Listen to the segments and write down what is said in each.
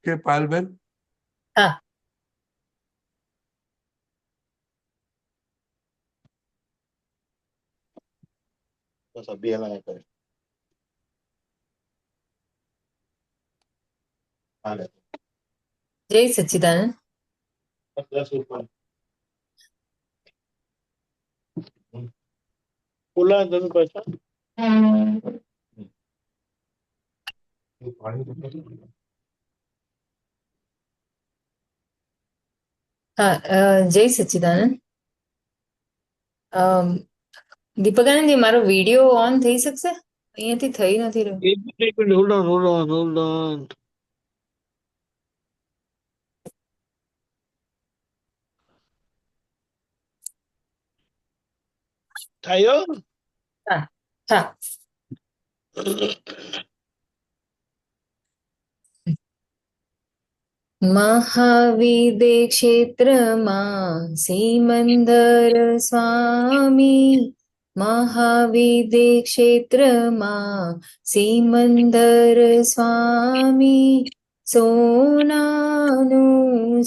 કે પાયલબેન? હા. બસ અભિયાન કરે હાલે જય સચ્ચિદાનંદ. 10 રૂપિયા ખુલ્લા તમે પૈસા હા, જય સચ્ચિદાનંદ. દીપકાનંદજી, મારો વિડીયો ઓન થઈ શકશે? અહીંયાથી થઈ નથી રહ્યો. એક મિનિટ હોલ્ડ ઓન થયો. હા હા. મહાવિદે ક્ષેત્રમાં સિમંદર સ્વામી, મહાવિદે ક્ષેત્રમાં સિમંદર સ્વામી, સોનાનું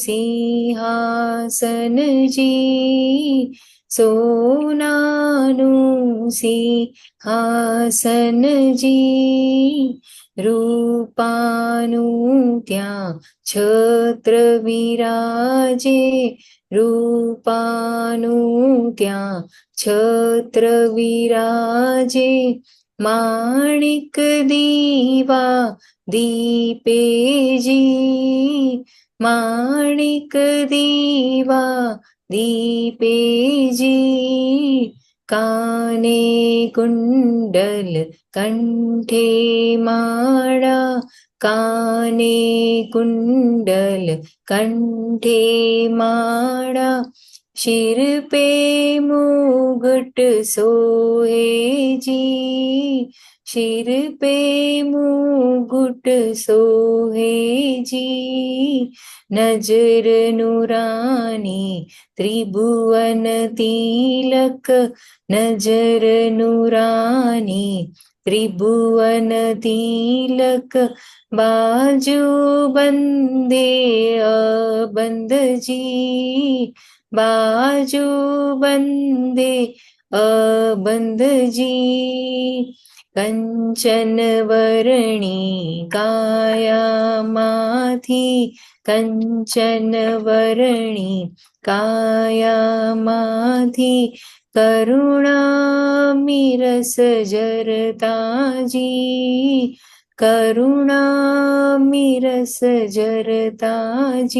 સિંહાસનજી, સોનાનું સિંહાસનજી, રૂપાનું ત્યાં છત્ર વિરાજે, રૂપાનું ત્યાં છત્ર વિરાજે, માણિક દીવા દીપેજી, માણિક દીવા દીપેજી, કાને કુંડલ કંઠે માળા, કાને કુંડલ કંઠે માળા, શિર પે મુગટ સોહેજી, શિર પે મુગટ સોહેજી, નજર નુરાની ત્રિભુવન તિલક, નજર નુરાની ત્રિભુવન તિલક, બાજુ બંદે અબંધજી, બાજુ બંદે અબંધજી, કંચન વરણી કાયામાંથી, કંચન વરણી કાયામાંથી, કરુણામિરસ જરતાજી, કરુણામિરસ જરતાજી,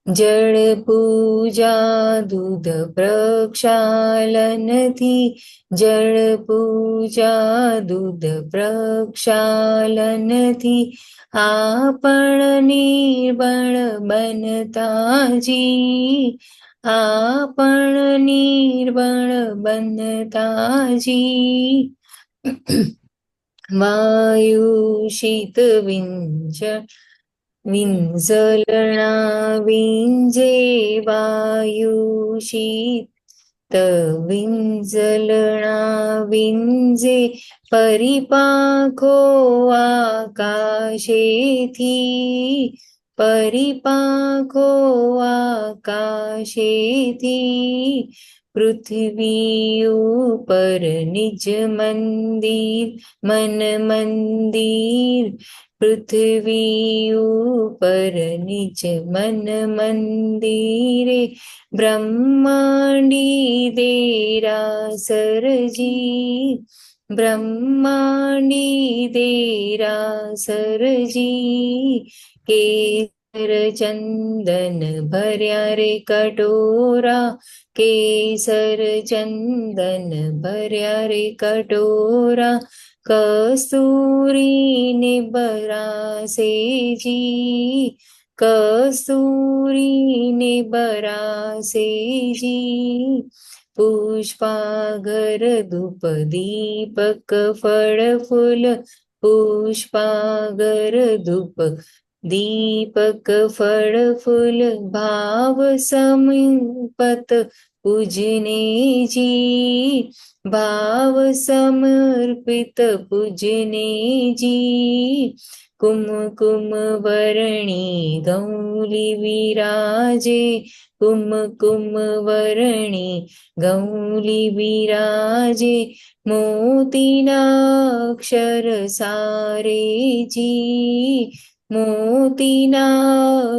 જળ પૂજા દૂધ પ્રક્ષાલનથી, જળ પૂજા દૂધ પ્રક્ષાલનથી, આપણ નિર્બળ બનતાજી, આપણ નિર્બળ બનતાજી, વાયુ શીત વિંઝલણા વિંજે, વાયુ શીત વિંઝલણા વિંજે, પરિપાખો આકાશેથી, પરિપાખો આકાશેથી, પૃથ્વી ઉપર નિજ મંદિર મન મંદિર, પૃથ્વી ઉપર નિજ મન મંદિરે, બ્રહ્માંડી દેરાસરજી, બ્રહ્માંડી દેરાસરજી, કેસર ચંદન ભર્યા રે કટોરા, કેસર ચંદન ભર્યા રે કટોરા, કસ્તુરીને બરાસેજી, કસ્તુરીને બરાસેજી, પુષ્પાગર ધૂપ દીપક ફળ ફૂલ, પુષ્પાગર ધૂપ દીપક ફળ ફૂલ, ભાવ સંપત પૂજનેજી, ભાવ સમર્પિત પૂજનેજી, कुमकुम वर्णी गौली विराजे, कुमकुम वर्णी गौली विराजे, मोतीना अक्षर सारे जी, मोतीना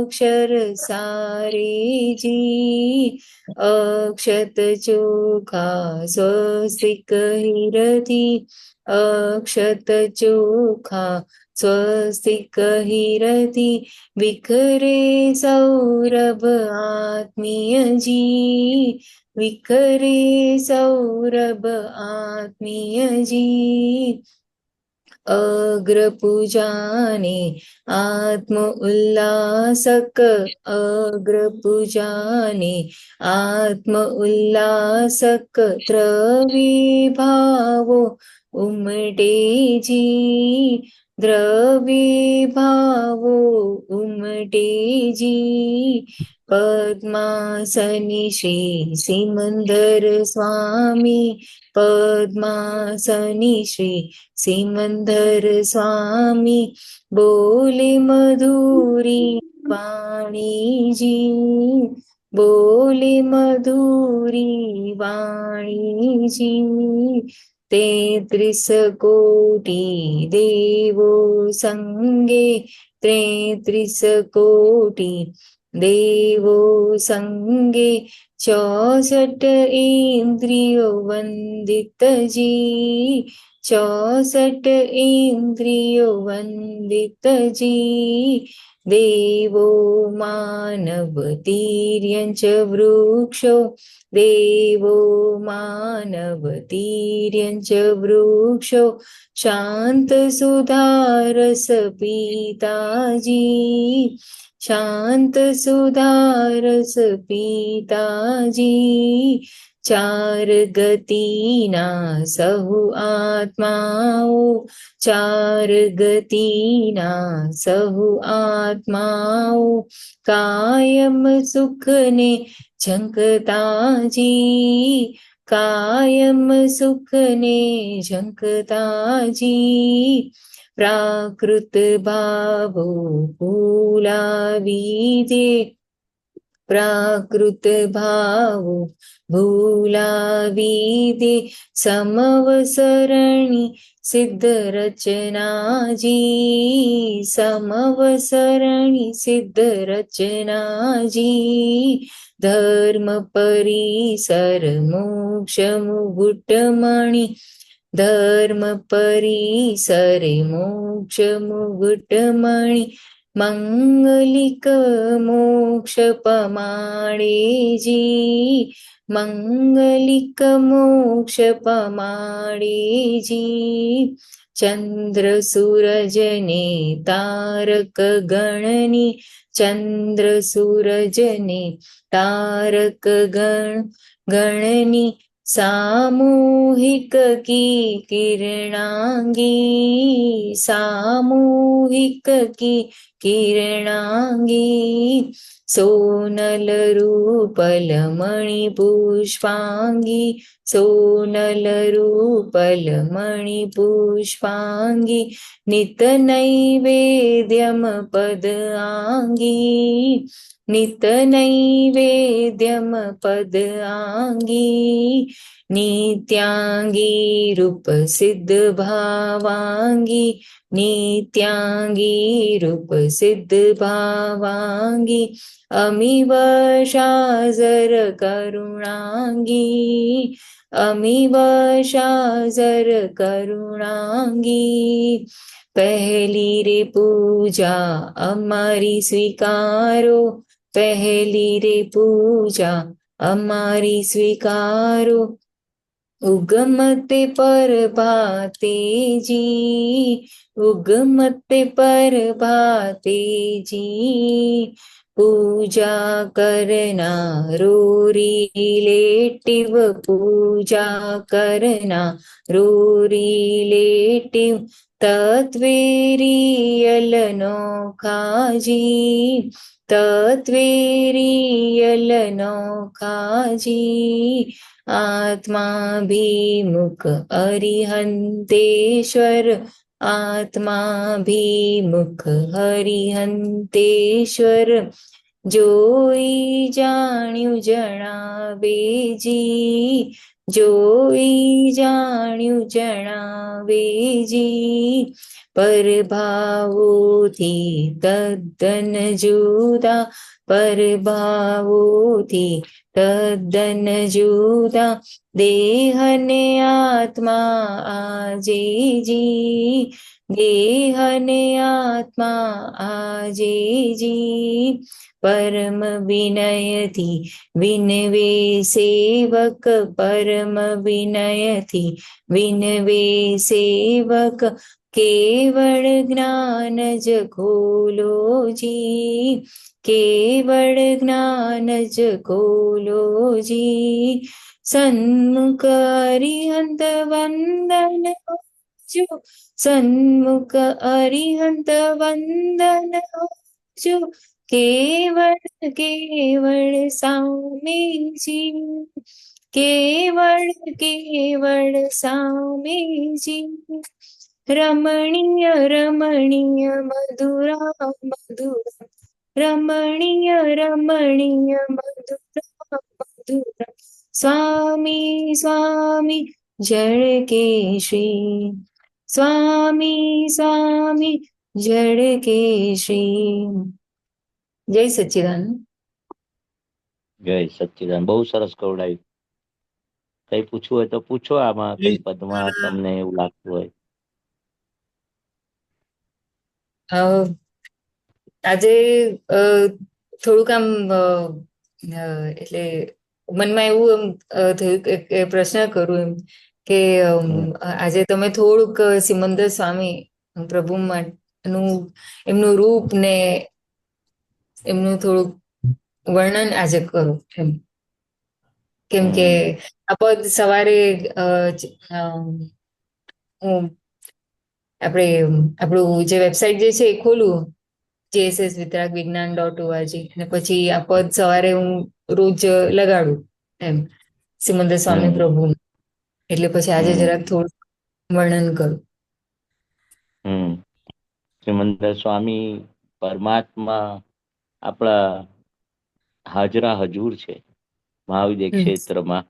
अक्षर सारे जी, अक्षत चोखा स्वस्तिक हिरती, अक्षत चोखा स्वस्तिक हिरती, विखरे सौरभ आत्मीय जी, विखरे सौरभ आत्मीय जी, अग्रपूजाने आत्म उल्लासक, अग्रपूजाने आत्म उल्लासक, द्रविभावो उमटे जी, द्रविभावो उमटे जी, पद्मासनी श्री सिमंदर स्वामी, पद्मासनी श्री सिमंदर स्वामी, बोले मधुरी वाणी जी, बोले मधुरी वाणी जी, 33 कोटि देवो संगे, 33 कोटि देवो संगे, 64 इंद्रियो वंदित जी, 64 इंद्रियो वंदित जी, देवो मानव तीर्यंच वृक्षो, देवो मानव तीर्यंच वृक्षो, शांत सुधारस पीताजी, शांत सुधारस पीताजी, चार गतीना सहु आत्माओ, चार गतीना सहु आत्माओ, कायम सुख ने झंकताजी, कायम सुख ने झंकताजी, प्राकृत भावो भूलावी दे, प्राकृत भावो भूलावी दे, समवसरणी सिद्ध रचना जी, समवसरणी सिद्ध रचना जी, धर्म परिसर मोक्ष मुकुटमणि, धर्म परिसरे मोक्ष मुकुटमणि, मंगलिक मोक्ष पमाणे जी, मंगलिक मोक्ष पमाणे जी, चंद्र सूरज ने तारक गणनी, चंद्र सूरज ने तारक गणनी, सामूहिक की किरणांगी, सामूहिक की किरणांगी, सोनल रूपल मणि पुष्पांगी, सोनल रूपल मणि पुष्पांगी, नित नैवेद्यम पद आंगी, नित नैवेद्यम पद आंगी, नित्यांगी रूप सिद्ध भावांगी, नित्यांगी रूप सिद्ध भावांगी, अमीव शाजर करुणांगी, अमीव शाजर करुणांगी, पहली रे पूजा अमारी स्वीकारो, पहली रे पूजा अमारी स्वीकारो, उगमते पर भाते जी, उगमते पर भाते जी, पूजा करना रो रिलेटिव, पूजा करना रो रिलेटिव, तत्वे रियल नोखा जी, तत्वे रियल नोखा जी, आत्माभिमुख अरिहंतेश्वर, આત્માભિમુખ હરિહંતેશ્વર જોઈ જાણ્યું જણાવેજી, જોઈ જાણ્યું જણાવેજી, પરભાવોથી તદ્દન જુદા, પરભાવોથી તદ્દન જુદા, દેહ ને આત્મા આજેજી, દેહ ને આત્મા આજેજી, પરમ વિનયથી વિનવે સેવક, પરમ વિનયથી વિનવે સેવક, કેવળ જ્ઞાન જ ખોલોજી, કેવળ જ્ઞાન જ ખોલોજી, સન્મુખ અરિહંત વંદન જો, સન્મુખ અરિહંત વંદન જો, કેવળ કેવળ સામેજી, કેવળ કેવળ સામેજી, રમણીય રમણીય મધુરા મધુરા, રમણીય રમણીય મધુરા મધુરા, સ્વામી સ્વામી જળ કેશરી, સ્વામી સ્વામી જળ કેશરી. જય સચ્ચિદાનંદ. જય સચ્ચિદાનંદ. બહુ સરસ કવડાવ્યું. કઈ પૂછવું હોય તો પૂછો, આમાં કઈ પદમાં તમને એવું લાગતું હોય. આજે થોડુંક આમ એટલે મનમાં એવું થયું કે પ્રશ્ન કરું એમ કે આજે તમે થોડુંક સિમંદર સ્વામી પ્રભુનું એમનું રૂપ ને એમનું થોડુંક વર્ણન આજે કરું એમ, કેમ કે આ પદ સવારે હું આપણે આપણું જે વેબસાઇટ જે છે એ ખોલું, JSS વિતરાગ વિજ્ઞાન.org, અને પછી આ પદ સવારે હું રોજ લગાડું એમ, સિમંદર સ્વામી પ્રભુ, એટલે પછી આજે જરાક થોડું વર્ણન કરું. સિમંદર સ્વામી પરમાત્મા આપણા હાજરા હજુર છે મહાવિદ્ય ક્ષેત્રમાં.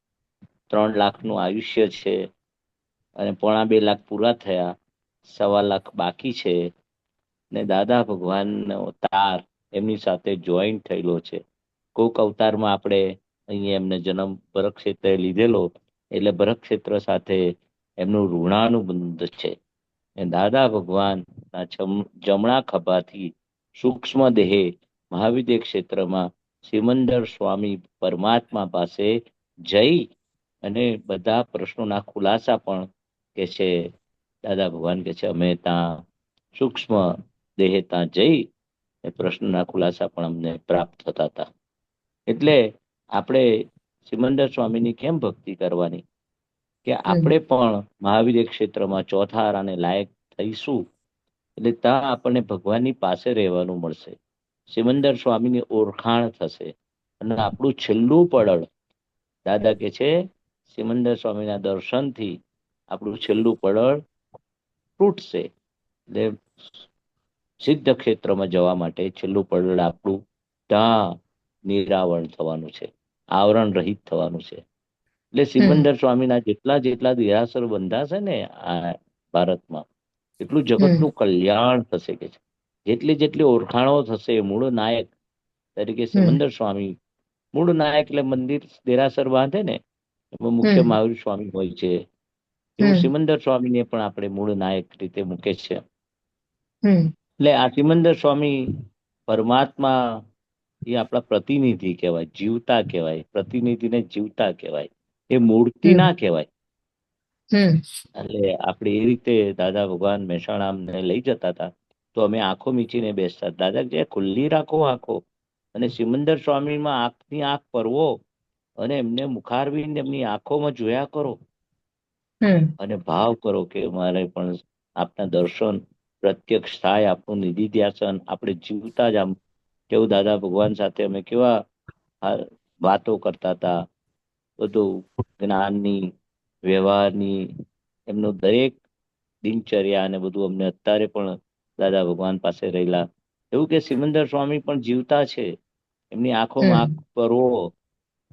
3 લાખનું આયુષ્ય છે અને 2.5 લાખ પૂરા થયા, 1.25 લાખ બાકી છે. ને દાદા ભગવાનનો તાર એમની સાથે જોઈન્ટ થયેલો છે. કોક અવતારમાં આપણે અહીંયા એમને જન્મ ભરતક્ષેત્રે લીધેલો, એટલે ભરતક્ષેત્ર સાથે એમનું ઋણાનુબંધ છે. દાદા ભગવાનના જમણા ખભાથી સૂક્ષ્મ દેહે મહાવિદ્ય ક્ષેત્રમાં સિમંદર સ્વામી પરમાત્મા પાસે જઈ અને બધા પ્રશ્નોના ખુલાસા પણ કે છે. દાદા ભગવાન કે છે અમે ત્યાં સૂક્ષ્મ દેહે ત્યાં જઈ પ્રશ્નના ખુલાસા પણ અમને પ્રાપ્ત થતા હતા. એટલે આપણે સિમંદર સ્વામીની કેમ ભક્તિ કરવાની કે આપણે પણ મહાવીર ક્ષેત્રમાં ચોથા આરાને લાયક થઈશું, એટલે ત્યાં આપણને ભગવાનની પાસે રહેવાનું મળશે, સિમંદર સ્વામીની ઓળખાણ થશે, અને આપણું છેલ્લું પડળ દાદા કે છે સિમંદર સ્વામીના દર્શનથી આપણું છેલ્લું પડળ તૂટશે. એટલે સિદ્ધ ક્ષેત્રમાં જવા માટે છેલ્લું પડળ આપણું ત્યાં નિરાવરણ થવાનું છે, આવરણ રહિત થવાનું છે. એટલે સિમંદર સ્વામીના જેટલા જેટલા દેરાસર બંધાશે ને આ ભારતમાં, એટલું જગતનું કલ્યાણ થશે કે છે. જેટલી જેટલી ઓળખાણો થશે, મૂળ નાયક તરીકે સિમંદર સ્વામી, મૂળ નાયક એટલે મંદિર દેરાસર બાંધે ને એમાં મુખ્ય મહાવીર સ્વામી હોય છે, એવું સિમંદર સ્વામીને પણ આપણે મૂળ નાયક રીતે મૂકે છે. એટલે આ સિમંદર સ્વામી પરમાત્મા એ આપણા પ્રતિનિધિ કહેવાય, જીવતા કહેવાય, પ્રતિનિધિને જીવતા કહેવાય, એ મૂર્તિ ના કહેવાય. એટલે આપણે એ રીતે દાદા ભગવાન મહેસાણા અમને લઈ જતા હતા તો અમે આંખો મીચીને બેસતા. દાદા જે ખુલ્લી રાખો આંખો, અને સિમંદર સ્વામીમાં આંખની આંખ પરવો અને એમને મુખારબીન એમની આંખોમાં જોયા કરો અને ભાવ કરો કે મારે પણ આપના દર્શન પ્રત્યક્ષ થાય, આપણું નિધિ ધ્યાસન આપણે જીવતા જ આમ કેવું દાદા ભગવાન સાથે અમે કેવા વાતો કરતા હતા, બધું જ્ઞાનની, વ્યવહારની, એમનું દરેક દિનચર્યા અને બધું અમને અત્યારે પણ દાદા ભગવાન પાસે રહેલા. એવું કે સિમંદર સ્વામી પણ જીવતા છે, એમની આંખોમાં આંખ પરો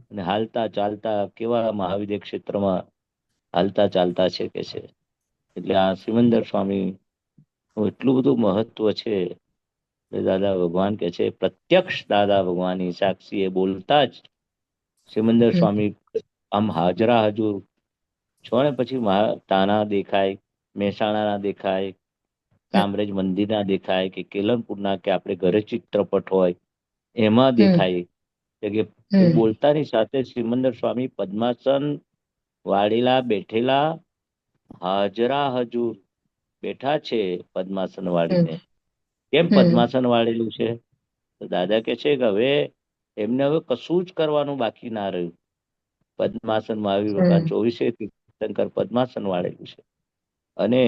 અને હાલતા ચાલતા કેવા મહાવિદ્ય ક્ષેત્રમાં હાલતા ચાલતા છે કે છે. એટલે આ સિમંદર સ્વામી નું એટલું બધું મહત્વ છે. એટલે દાદા ભગવાન કે છે પ્રત્યક્ષ દાદા ભગવાનની સાક્ષી એ બોલતા જ સિમંદર સ્વામી આમ હાજરા હજુર છો ને. પછી તાના દેખાય, મહેસાણા ના દેખાય, કામરેજ મંદિર ના દેખાય, કે કેલનપુર ના, કે આપણે ઘરે ચિત્રપટ હોય એમાં દેખાય. કે બોલતાની સાથે સિમંદર સ્વામી પદ્માસન વાળેલા બેઠેલા હાજરા હજુર બેઠા છે પદ્માસન વાળીને. કેમ પદ્માસન વાળેલું છે? તો દાદા કે છે કે હવે એમને હવે કશું જ કરવાનું બાકી ના રહ્યું. પદ્માસન મહાવીર ભગવાન 24 તીર્થંકર પદ્માસન વાળેલું છે. અને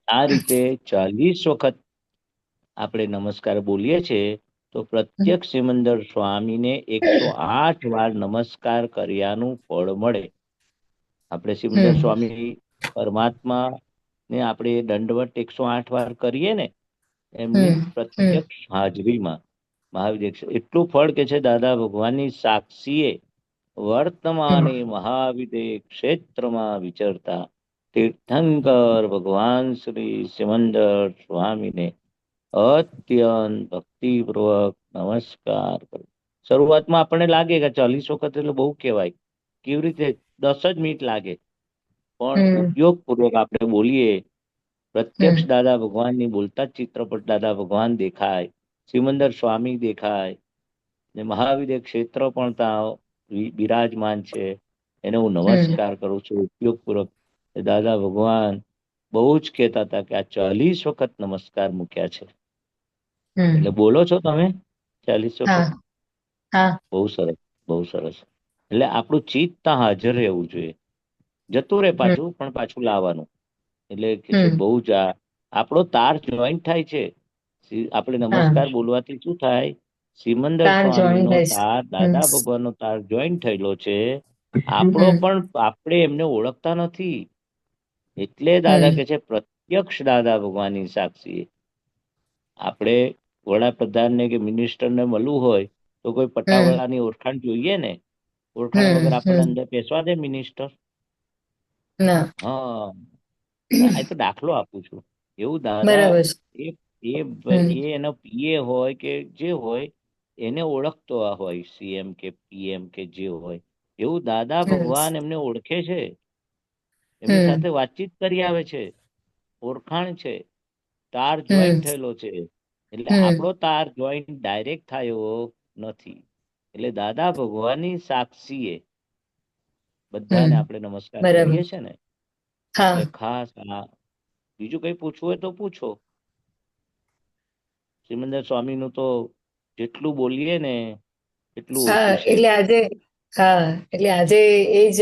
આ રીતે 40 વખત આપણે નમસ્કાર બોલીએ છીએ તો પ્રત્યક્ષ સિમંદર સ્વામીને 108 વાર નમસ્કાર કર્યાનું ફળ મળે. આપણે સિમંદર સ્વામી પરમાત્મા ને આપણે દંડવત 108 વાર કરીએ ને, એમની પ્રત્યક્ષ હાજરીમાં મહાવિદ્ય એટલું ફળ કે છે દાદા ભગવાનની સાક્ષીએ વર્તમાને મહાવિદ્ય ક્ષેત્રમાં વિચરતા તીર્થંકર ભગવાન શ્રી સિમંદર સ્વામીને અત્યંત ભક્તિપૂર્વક નમસ્કાર કરો. શરૂઆતમાં આપણને લાગે કે 40 વખત એટલે બહુ કહેવાય. કેવી રીતે? 10 જ મિનિટ લાગે. પણ ઉપયોગપૂર્વક આપણે બોલીએ, પ્રત્યક્ષ દાદા ભગવાનની બોલતા જ ચિત્રપટ દાદા ભગવાન દેખાય, સિમંદર સ્વામી દેખાય, ને મહાવિદ્ય ક્ષેત્ર પણ ત્યાં બિરાજમાન છે. એને હું નમસ્કાર કરું છું ઉપયોગપૂર્વક. દાદા ભગવાન બહુ જ કહેતા હતા કે આ 40 વખત નમસ્કાર મૂક્યા છે. એટલે બોલો છો તમે 40 વખત? બહુ સરસ, બહુ સરસ. એટલે આપણું ચિત્ત ત્યાં હાજર રહેવું જોઈએ. જતું રહે પાછું, પણ પાછું લાવવાનું. એટલે કે છે બહુ જ આપણો તાર જોઈન્ટ થાય છે. આપણે નમસ્કાર બોલવાથી શું થાય? સિમંદર સ્વામીનો તાર, દાદા ભગવાનનો તાર જોઈન્ટ થયેલો છે. આપણો પણ આપણે એમને ઓળખતા નથી. એટલે દાદા કે છે પ્રત્યક્ષ દાદા ભગવાનની સાક્ષી. આપણે વડાપ્રધાનને કે મિનિસ્ટરને મળવું હોય તો કોઈ પટાવાળાની ઓળખાણ જોઈએ ને. ઓળખાણ વગર આપણને અંદર બેસવા દે મિનિસ્ટર? હા. આ તો દાખલો આપું છું. એવું દાદા એ એનો પીએ હોય કે જે હોય એને ઓળખતો હોય, સીએમ કે પીએમ કે જે હોય. એવું દાદા ભગવાન એમને ઓળખે છે, એમની સાથે વાતચીત કરી આવે છે, ઓળખાણ છે, તાર જોઈન્ટ થયેલો છે. એટલે આપણો તાર જોઈન્ટ ડાયરેક્ટ થયો નથી. એટલે દાદા ભગવાનની સાક્ષીએ બધાને આપણે નમસ્કાર કરીએ છીએ ને. એટલે ખાસ બીજું કઈ પૂછવું હોય તો પૂછો. સિમંદર સ્વામીનું તો જેટલું બોલીએ ને એટલું ઓછું છે. એટલે આજે એ જ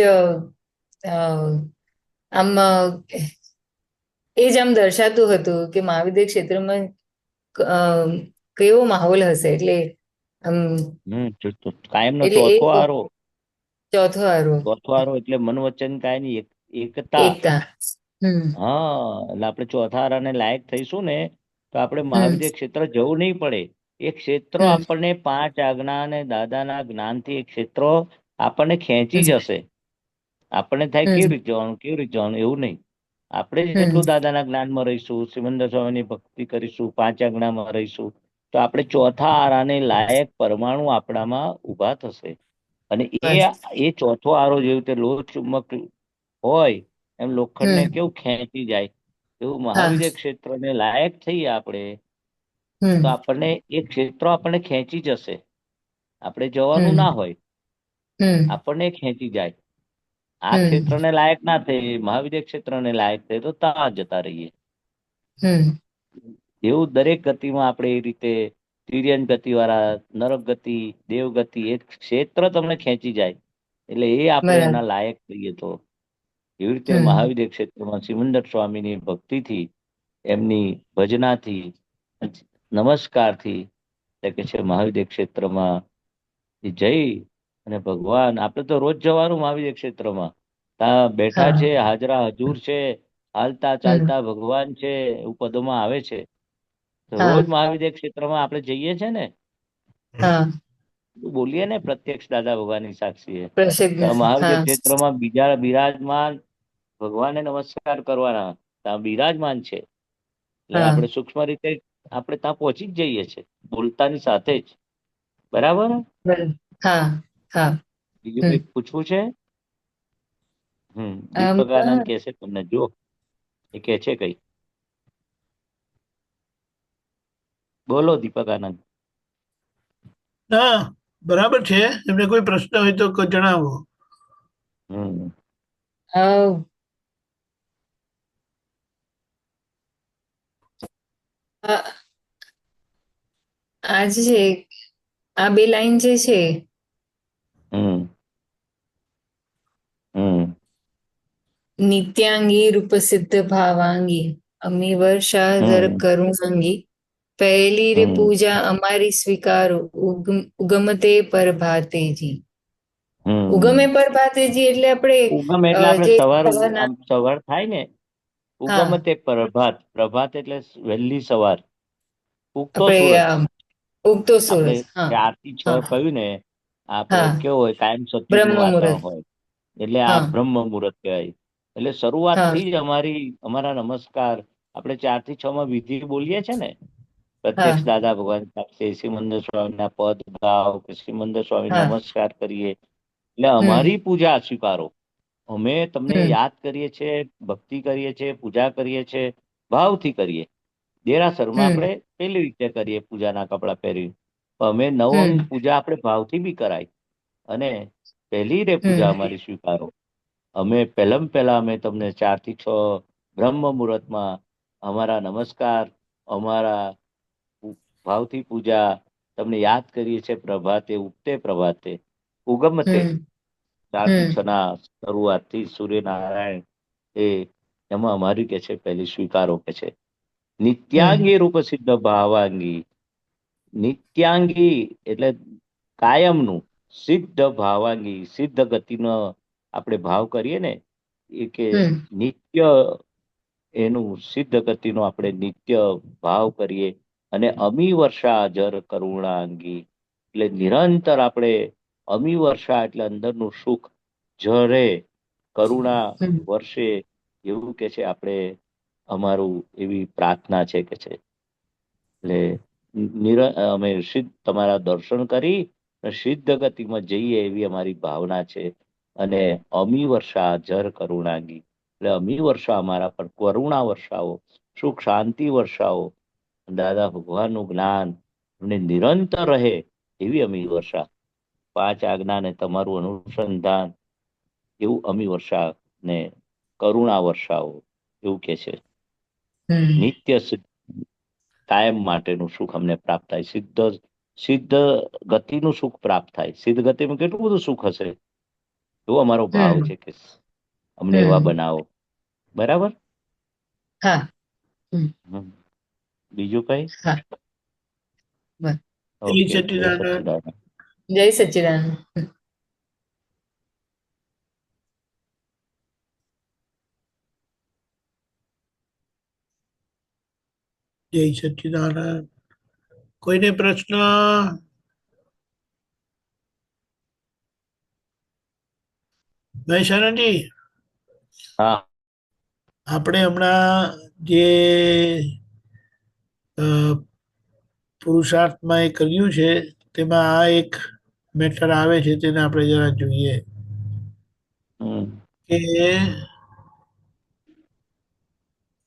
આમ એ જ આમ દર્શાતું હતું કે મહાવિદ્ય ક્ષેત્રમાં કેવો માહોલ હશે. એટલે કાયમનો એટલે એ ચોથો આરો. ચોથો આરો. ચોથો આરો એટલે મન વચન કાયની એકતા. હા. એટલે આપણે ચોથા આરાને લાયક થઈશું ને તો આપણે મહાવિદ્ય ક્ષેત્ર જવું નહીં પડે. એ ક્ષેત્રો આપણને 5 આજ્ઞા અને દાદાના જ્ઞાનથી એ ક્ષેત્રો આપણને ખેંચી જશે. આપણને થાય કેવી રીતે જવાનું, કેવી રીતે જવાનું, એવું નહીં. આપણે જેટલું દાદાના જ્ઞાનમાં રહીશું, સિમંદર સ્વામીની ભક્તિ કરીશું, 5 આજ્ઞામાં રહીશું, તો આપણે ચોથા આરાને લાયક પરમાણુ આપણામાં ઉભા થશે. અને એ ચોથો આરો જેવી રીતે લોહ ચુંબક હોય એમ લોખંડને કેવું ખેંચી જાય, એવું મહાવિદ્ય ક્ષેત્રને લાયક થઈએ આપણે તો આપણને એ ક્ષેત્રો આપણને ખેંચી જશે. આપણે જવાનું ના હોય, આપણને ખેંચી જાય. આ ક્ષેત્રને લાયક ના થઈ, મહાવિદ્ય ક્ષેત્રને લાયક થઈ તો ત્યાં જતા રહીએ. એવું દરેક ગતિમાં આપણે એ રીતે તિર્યન ગતિ વાળા, નરક ગતિ, દેવ ગતિ, એ ક્ષેત્ર તમને ખેંચી જાય. એટલે એ આપણે એના લાયક થઈએ. તો એવી રીતે મહાવિદ્ય ક્ષેત્રમાં સિમંદર સ્વામીની ભક્તિથી, એમની ભજનાથી, નમસ્કારથી કે છે મહાવિદ્ય ક્ષેત્રમાં જઈ અને ભગવાન, આપણે તો રોજ જવાનું મહાવિદ્ય ક્ષેત્રમાં. ત્યાં બેઠા છે, હાજરા હજુર છે, હાલતા હમ ચાલતા ભગવાન છે એવું પદોમાં આવે છે. તો હા રોજ મહાવિદ્ય ક્ષેત્રમાં આપણે જઈએ છે ને, હા બોલીએ ને પ્રત્યક્ષ દાદા ભગવાનની સાક્ષીએ, પ્રસિદ્ધ તો મહાવિદ્ય હા ક્ષેત્રમાં બીજા બિરાજમાન ભગવાનને નમસ્કાર કરવાના, ત્યાં બિરાજમાન છે. એટલે હા આપણે સૂક્ષ્મ રીતે આપણે ત્યાં પહોંચી જ જઈએ છીએ બોલતાની સાથે જ. બરાબર. બરાબર. હા હા બીજું હમ કઈ પૂછવું છે? આમ દીપક આનંદ કે છે તમને, જો એ કે છે કઈ, બોલો દીપક આનંદ. ના, બરાબર છે. એમને કોઈ પ્રશ્ન હોય તો જણાવો. હમ અ, આ આ જે છે આ બે લાઈન જે છે હમ હમ નિત્યાંગી રૂપસિદ્ધ ભાવાંગી અમી વર્ષા ધર હમ કરુણાંગી પહેલી રે હમ પૂજા અમારી સ્વીકારો ઉગમતે પ્રભાતેજી. ઉગમે હમ પ્રભાતેજી એટલે આપણે ઉગમ એટલે આપણે જે સવાર, સવારના આમ સવાર થાય ને, ઉગમ હા તે પ્રભાત. પ્રભાત એટલે વહેલી સવાર, ઉગતો આપણે સૂરજ. ઉગતો આપણે સૂરજ હા 4 થી 6 હા કહ્યું ને, આપણે હા કેવું હોય કાયમ બ્રહ્મ સત્યુગનું મુહૂર્ત વાતાવરણ હોય, એટલે આ હા બ્રહ્મ મુહૂર્ત કહેવાય. એટલે હા શરૂઆતથી જ અમારા નમસ્કાર આપણે 4 થી 6 માં વિધિ બોલીએ છે ને, હા પ્રત્યક્ષ દાદા ભગવાન સાથે સિમંદર સ્વામીના પદ ગાઓ કે સિમંદર સ્વામી હા નમસ્કાર કરીએ, એટલે હમ અમારી પૂજા સ્વીકારો. અમે તમને હમ યાદ કરીએ છીએ, ભક્તિ કરીએ છીએ, પૂજા કરીએ છીએ, ભાવથી કરીએ. દેરાસરમાં હમ આપણે પેલી રીતે કરીએ પૂજાના કપડાં પહેરી. અમે નવ અંગ હમ પૂજા આપણે ભાવથી બી કરાય. અને પહેલી રે પૂજા હમ અમારી સ્વીકારો. અમે પહેલા અમે તમને 4 થી 6 બ્રહ્મ મુહૂર્તમાં અમારા નમસ્કાર, અમારા ભાવથી પૂજા તમને યાદ કરીએ છીએ પ્રભાતે, ઉગતે પ્રભાતે, ઉગમતે હમ 4 થી હમ 6 ના શરૂઆતથી સૂર્યનારાયણ એ એમાં અમારી કે છે પહેલી સ્વીકારો કે છે. હમ નિત્યાંગી રૂપ સિદ્ધ ભાવાંગી. નિત્યાંગી એટલે કાયમનું, સિદ્ધ ભાવાંગી સિદ્ધ ગતિનો આપણે ભાવ કરીએ ને, એ કે હમ નિત્ય એનું સિદ્ધ ગતિનો આપણે નિત્ય ભાવ કરીએ. અને અમી વર્ષા જર કરુણા અંગી, એટલે નિરંતર આપણે અમી વર્ષા એટલે અંદરનું સુખ ઝરે, કરુણા હમ વર્ષે, એવું કે છે આપણે અમારું એવી પ્રાર્થના છે કે છે. એટલે અમે સિદ્ધ તમારા દર્શન કરી સિદ્ધ ગતિમાં જઈએ એવી અમારી ભાવના છે. અને અમી વર્ષા જર કરુણાંગી, એટલે અમી વર્ષા અમારા પર કરુણા વર્ષાવો, સુખ શાંતિ વર્ષાવો, દાદા ભગવાનનું જ્ઞાન અમને નિરંતર રહે એવી અમી વર્ષા. 5 આજ્ઞાને તમારું અનુસંધાન એવું અમી વર્ષા ને કરુણા વર્ષાવો, એવું કે છે. હમ નિત્ય સિદ્ધ કાયમ માટેનું સુખ અમને પ્રાપ્ત થાય. સિદ્ધ ગતિનું સુખ પ્રાપ્ત થાય. સિદ્ધ ગતિમાં કેટલું બધું સુખ હશે. એવો અમારો ભાવ હમ છે કે અમને એવા હમ બનાવો. બરાબર. હા હમ હમ. બીજું કઈ? હા બસ. જય ઓકે, જય સચ્ચિદાનંદ. સચ્ચિદાનંદ. જય સચ્ચિદાનંદ. જય સચ્ચિદાનંદ. કોઈને પ્રશ્ન? મહેશાનંદજી, હા આપણે હમણાં જે અ, પુરુષાર્થમાં એ કર્યું છે તેમાં આ એક મેટર આવે છે, તેને આપણે જરા જોઈએ હમ કે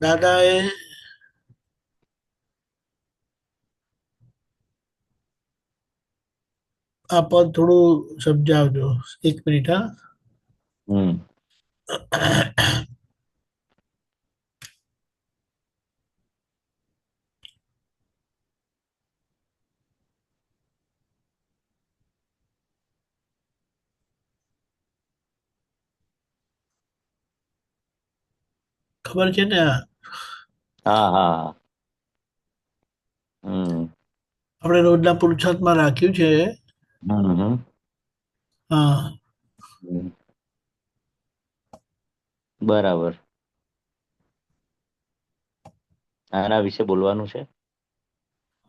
દાદાએ આ પદ થોડું સમજાવજો. 1 મિનિટ. હા, હમ ખબર છે ને? હા હા. હમ આપણે રોજના પુરુષાર્થમાં રાખ્યું છે. હમ હા, હમ. બરાબર. આના વિશે બોલવાનું છે.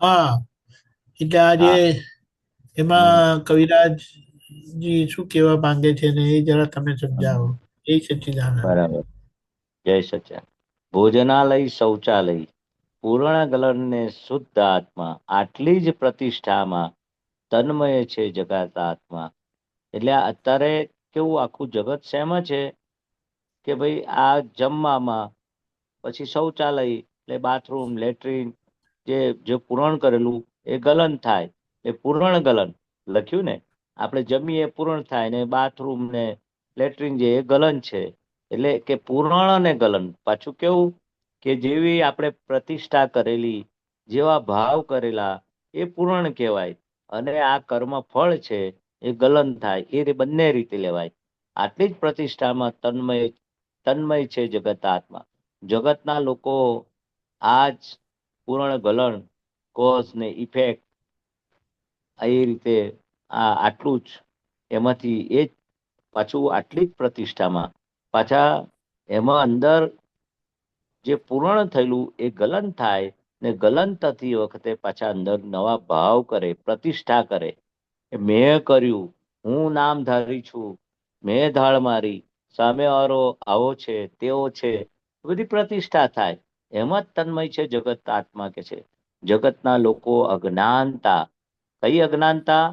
હા, એટલે આજે હા. એમાં કવિરાજજી શું કહેવા માંગે છે ને એ જરા તમે સમજાવો. એ સચ્ચિદાનંદ. બરાબર. જય સચ્ચા. ભોજનાલય શૌચાલય પૂર્ણ ગલનને શુદ્ધ આત્મા આટલી જ પ્રતિષ્ઠામાં તન્મય છે જગત આત્મા. એટલે અત્યારે કેવું આખું જગત શેમાં છે કે ભાઈ આ જમવામાં પછી શૌચાલય એટલે બાથરૂમ લેટ્રિન જે પૂરણ કરેલું એ ગલન થાય એ પૂર્ણ ગલન લખ્યું ને. આપણે જમીએ પૂરણ થાય ને બાથરૂમ ને લેટ્રિન જે એ ગલન છે. એટલે કે પૂર્ણ અને ગલન પાછું કેવું કે જેવી આપણે પ્રતિષ્ઠા કરેલી જેવા ભાવ કરેલા એ પૂરણ કહેવાય. અને આ કર્મ ફળ છે એ ગલન થાય એ બંને રીતે લેવાય. આટલી જ પ્રતિષ્ઠામાં તન્મય છે જગત આત્મા. જગતના લોકો આ જ પૂર્ણ ગલન કોઝ ને ઇફેક્ટ એ રીતે આટલું જ એમાંથી એ જ પાછું આટલી જ પ્રતિષ્ઠામાં પાછા એમાં અંદર જે પૂર્ણ થયેલું એ ગલન થાય ને ગલન થતી વખતે પાછા અંદર નવા ભાવ કરે પ્રતિષ્ઠા કરે. મેં કર્યું, હું નામધારી છું, મેં ધાડ મારી, સામે વાળો આવો છે તેવો છે, બધી પ્રતિષ્ઠા થાય. એમાં જ તન્મય છે જગત આત્મા કે છે. જગતના લોકો અજ્ઞાનતા, કઈ અજ્ઞાનતા?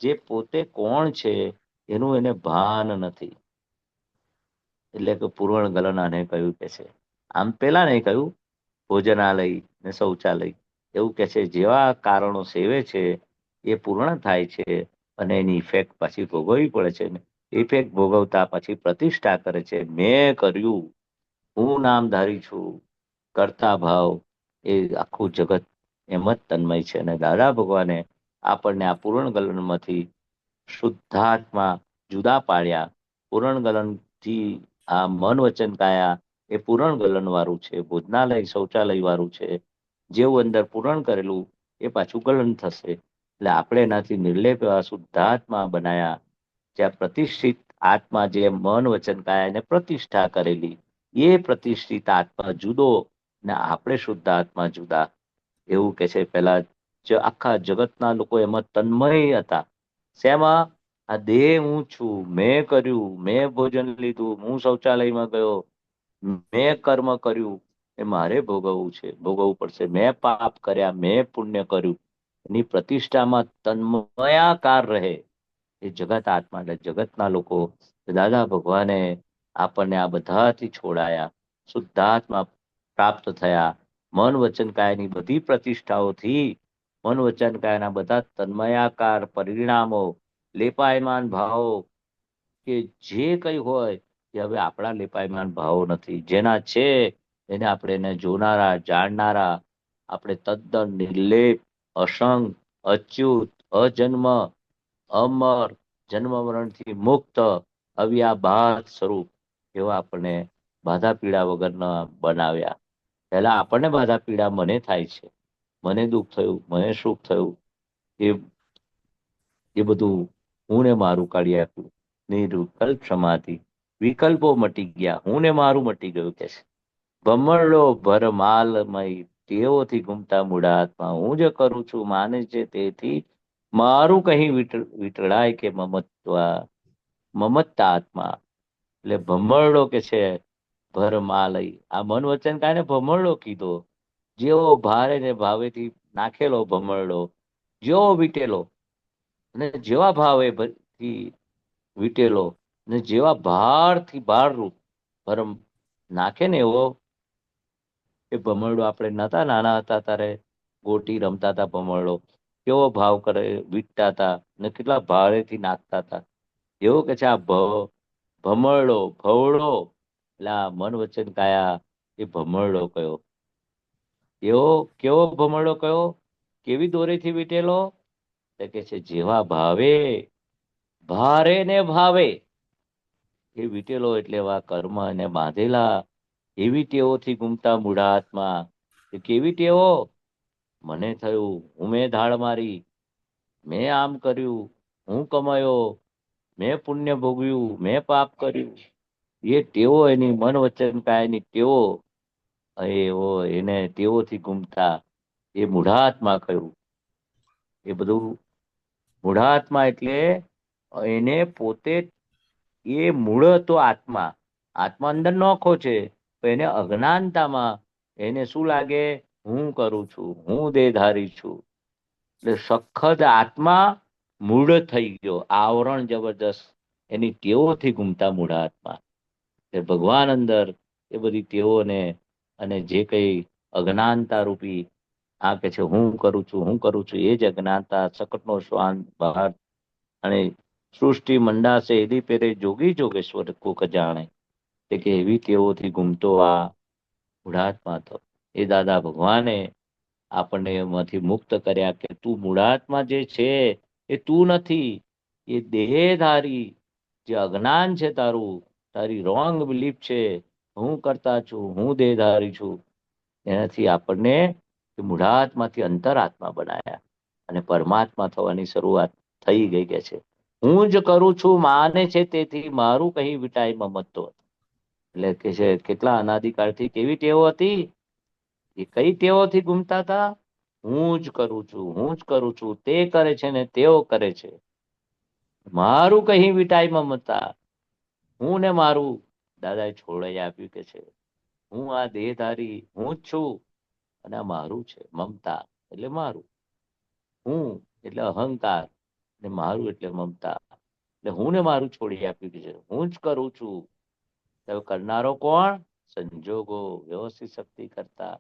જે પોતે કોણ છે એનું એને ભાન નથી. એટલે કે પૂર્ણ ગલન આને કહ્યું કે છે. આમ પેલા નહીં કહ્યું ભોજનાલય ને શૌચાલય એવું કે છે જેવા કારણો સેવે છે એ પૂર્ણ થાય છે અને એની ઇફેક્ટ પછી ભોગવવી પડે છે ને. ઇફેક્ટ ભોગવતા પછી પ્રતિષ્ઠા કરે છે મેં કર્યું, હું નામધારી છું. કરતા ભાવ એ આખું જગત એમ જ તન્મય છે. અને દાદા ભગવાને આપણને આ પૂર્ણ ગલનમાંથી શુદ્ધાત્મા જુદા પાડ્યા. પૂર્ણ ગલનથી આ મન વચન કાયા એ પૂર્ણ ગલન વાળું છે. ભોજનાલય શૌચાલય વાળું છે. જેવું અંદર પૂરણ કરેલું એ પાછું ગલન થશે. એટલે આપણે એનાથી નિર્લેપ એવા શુદ્ધાત્મા બનાયા. જ્યાં પ્રતિષ્ઠિત આત્મા જે મન વચન કાયા એને પ્રતિષ્ઠા કરેલી એ પ્રતિષ્ઠિત આત્મા જુદો ને આપણે શુદ્ધ આત્મા જુદા. એવું કે છે પેલા આખા જગતના લોકો એમાં તન્મય હતા. શેમાં? આ દેહ હું છું, મેં કર્યું, મેં ભોજન લીધું, હું શૌચાલયમાં ગયો, મેં કર્મ કર્યું એ મારે ભોગવવું છે, ભોગવવું પડશે. મેં પાપ કર્યા, મેં પુણ્ય કર્યું. એની પ્રતિષ્ઠામાં તન્મયાકાર રહે એ જગત આત્મા. એટલે જગતના લોકો દાદા ભગવાને આપણને આ બધાથી છોડાયા, શુદ્ધાત્મા પ્રાપ્ત થયા. મન વચન કાયની બધી પ્રતિષ્ઠાઓથી મન વચન કાયના બધા તન્મયાકાર પરિણામો લેપાયમાન ભાવો કે જે કઈ હોય એ હવે આપણા લેપાયમાન ભાવો નથી. જેના છે એને આપણે એને જોનારા જાણનારા આપણે તદ્દન નિર્લેપ અસંગ અચ્યુત અજન્મ અમર જન્મ મરણથી મુક્ત અવ્યાભાત સ્વરૂપ એવા આપણને બાધા પીડા વગરના બનાવ્યા. પહેલા આપણને બાધા પીડા મને થાય છે, મને દુઃખ થયું, મને સુખ થયું, એ એ બધું હું ને મારું કાઢી આપ્યું. નિર્વિકલ્પ સમાધિ વિકલ્પો મટી ગયા, હું ને મારું મટી ગયું કે છે. ભમરડો ભરમાલમય તેઓથી ઘૂમતા મૂઢાત્મા હું જ કરું છું માને છે તેથી મારું કहीं વિટળાય કે મમત્તા આત્મા. એટલે ભમરડો કે છે ભરમાલય. આ મન વચન કાને ભમરડો કીધો. જેવો ભારે ને ભાવેથી નાખેલો ભમરડો જેવો વીટેલો અને જેવા ભાવે થી વીટેલો ને જેવા ભારથી ભારરૂપ ભરમ નાખે ને એવો એ ભમરડો. આપણે નતા નાના હતા ત્યારે ગોટી રમતા હતા. ભમરડો કેવો ભાવ કરે વીટતા હતા ને કેટલા ભારેથી નાખતા હતા. એવો કે છે આ ભમરડો ભવડો એટલે આ મન વચન કાયા એ ભમરડો કયો. એવો કેવો ભમરડો કયો? કેવી દોરીથી વીટેલો? તો કે છે જેવા ભાવે ભારે ને ભાવે એ વીટેલો. એટલે એવા કર્મ એને બાંધેલા એવી ટેવોથી ઘૂમતા મૂઢાત્મા. એ કેવી ટેવો? મને થયું, હું મેં ધાડ મારી, મેં આમ કર્યું, હું કમાયો, મેં પુણ્ય ભોગવ્યું, મેં પાપ કર્યું. એ ટેવો એની મન વચન કાયની ટેવો એવો એને ટેવોથી ગુમતા એ મૂઢાત્મા કહ્યું. એ બધું મૂઢાત્મા એટલે એને પોતે, એ મૂળ તો આત્મા, આત્મા અંદર નોખો છે, પણ એને અજ્ઞાનતામાં એને શું લાગે, હું કરું છું, હું દેહધારી છું. એટલે સખત આત્મા મૂળ થઈ ગયો, આવરણ જબરદસ્ત એની ટેવોથી ગુમતા મૂઢાત્મા. એટલે ભગવાન અંદર એ બધી ટેવોને અને જે કઈ અજ્ઞાનતા રૂપી આ કે છે હું કરું છું, હું કરું છું, એ જ અજ્ઞાનતા સકટનો શ્વાન બહાર અને સૃષ્ટિ મંડાશે એની પેરે જોગી જોગેશ્વર કોક જાણે. તે કે એવી ટેવોથી ગુમતો આ મૂઢાત્મા હતો. એ દાદા ભગવાને આપણને એમાંથી મુક્ત કર્યા કે તું મૂઢાત્મા જે છે એ તું નથી, એ દેહધારી જે અજ્ઞાન છે તારું, તારી રોંગ બિલીફ છે, હું કરતા છું, હું દેહધારી છું, એનાથી આપણને મૂઢાત્માથી અંતરાત્મા બનાયા અને પરમાત્મા થવાની શરૂઆત થઈ ગઈ કે છે. હું જ કરું છું માને છે તેથી મારું કहीं વિટાય મમતો. એટલે કે છે કેટલા અનાદિકાળથી કેવી ટેવો હતી, એ કઈ ટેવોથી ગુમતા હતા, હું જ કરું છું, હું જ કરું છું, તે કરે છે ને તેઓ કરે છે, મારું કहीं વિટાય મમતા. હું ને મારું દાદાએ છોડાઈ આપ્યું કે છે હું આ દેહધારી હું જ છું અને આ મારું છે. મમતા એટલે મારું, હું એટલે અહંકાર ને મારું એટલે મમતા. એટલે હું ને મારું છોડી આપ્યું કે છે હું જ કરું છું. હવે કરનારો કોણ, સંજોગો વ્યવસ્થિત શક્તિ કરતા.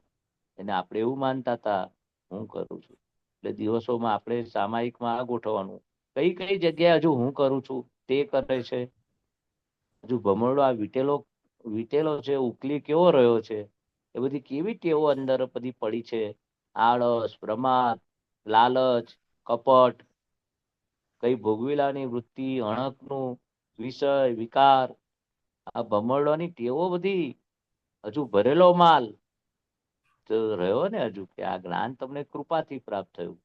એને આપણે એવું માનતા હતા હું કરું છું. એટલે દિવસોમાં આપણે સામાયિકમાં આ ગોઠવવાનું, કઈ કઈ જગ્યાએ હજુ હું કરું છું તે કરે છે, હજુ ભમરડો આ વીટેલો વીટેલો છે, ઉકલી કેવો રહ્યો છે, એ બધી કેવી ટેવો અંદર બધી પડી છે, આળસ, પ્રમાદ, લાલચ, કપટ, કઈ ભોગવીલાની વૃત્તિ, અણકનું વિષય વિકાર, આ ભમરડોની ટેવો બધી હજુ ભરેલો માલ તો રહ્યો ને હજુ, કે આ જ્ઞાન તમને કૃપાથી પ્રાપ્ત થયું,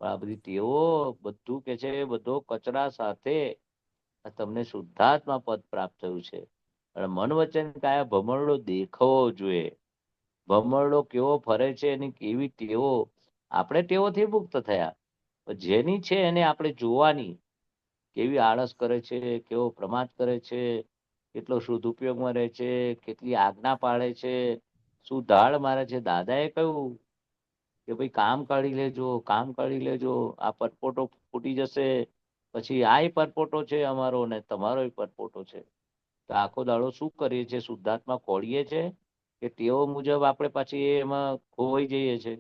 પણ આ બધી ટેવો બધું કે છે બધો કચરા સાથે તમને શુદ્ધાત્મા પદ પ્રાપ્ત થયું છે. અને મન વચન કાયા ભમરડો દેખવો જોઈએ, ભમરડો કેવો ફરે છે એની કેવી ટેવો, આપણે ટેવોથી મુક્ત થયા, જેની છે એને આપણે જોવાની, કેવી આળસ કરે છે, કેવો પ્રમાદ કરે છે, કેટલો શુદ્ધ ઉપયોગમાં રહે છે, કેટલી આજ્ઞા પાળે છે, શું ધાડ મારે છે. દાદાએ કહ્યું કે ભાઈ કામ કાઢી લેજો, કામ કાઢી લેજો, આ પરપોટો ફૂટી જશે, પછી આય પરપોટો છે અમારો ને તમારો પરપોટો છે. તો આખો દાડો શું કરીએ છીએ, શુદ્ધાત્મા ખોડીએ છે કે ટેવો મુજબ આપણે પાછી એમાં ખોવાઈ જઈએ છે.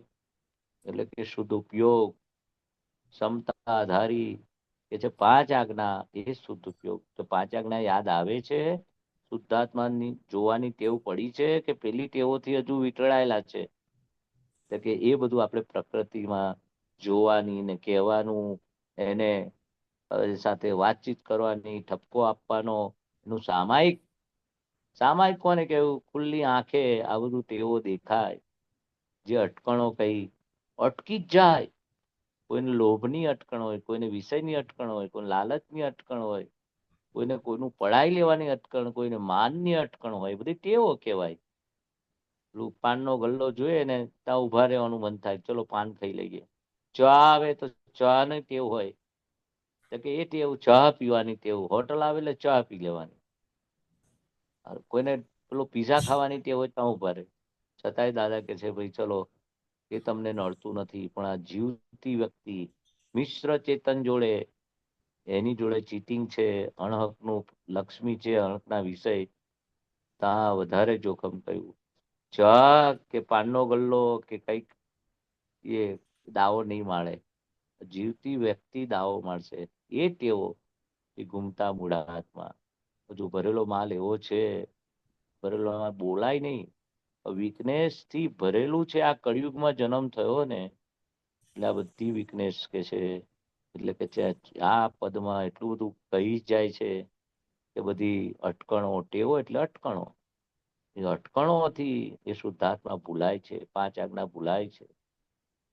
એટલે કે શુદ્ધ ઉપયોગ, ક્ષમતા આધારી કે છે પાંચ આજ્ઞા, એ શુદ્ધ ઉપયોગ. તો પાંચ આજ્ઞા યાદ આવે છે, શુદ્ધાત્માની જોવાની ટેવ પડી છે કે પેલી ટેવોથી હજુ વીંટળાયેલા છે. તો કે એ બધું આપણે પ્રકૃતિમાં જોવાની ને કહેવાનું, એને સાથે વાતચીત કરવાની, ઠપકો આપવાનો, એનું સામાયિક, સામાયિક કોને કેવું, ખુલ્લી આંખે આ બધું ટેવો દેખાય, જે અટકણો કઈ અટકી જ જાય. કોઈને લોભની અટકણ હોય, કોઈને વિષયની અટકણ હોય, કોઈને લાલચની અટકણ હોય, કોઈને કોઈનું પડાઈ લેવાની અટકણ, કોઈને માનની અટકણ હોય, બધી ટેવો કહેવાય. પાનનો ગલ્લો જોઈએ ને ત્યાં ઉભા રહેવાનું મન થાય, ચલો પાન ખાઈ લઈએ. ચા આવે તો ચા ની ટેવ હોય તો કે એ ટેવ ચા પીવાની ટેવ, હોટલ આવે એટલે ચા પી લેવાની. કોઈને પેલો પીઝા ખાવાની ટેવ હોય ત્યાં ઉભા રહે. છતાંય દાદા કે છે ભાઈ ચલો એ તમને નડતું નથી, પણ આ જીવતી વ્યક્તિ મિશ્ર ચેતન જોડે, એની જોડે ચીટિંગ છે, અણહકનું લક્ષ્મી છે, અણહકના વિષય, ત્યાં વધારે જોખમ કયું. ચા કે પાનનો ગલ્લો કે કઈક એ દાવો નહીં માળે, જીવતી વ્યક્તિ દાવો મારશે. એ ટેવો એ ગુમતા મૂઢાત્મા. હજુ ભરેલો માલ એવો છે, ભરેલો માલ બોલાય નહીં, વીકનેસ થી ભરેલું છે. આ કળિયુગમાં જન્મ થયો ને એટલે આ બધી વીકનેસ કે છે, એટલે કે છે આ પદમાં એટલું બધું કહી જાય છે કે બધી અટકણો, ટેવો એટલે અટકણો, એ અટકણોથી એ શુદ્ધાત્મા ભૂલાય છે, પાંચ આજ્ઞા ભૂલાય છે.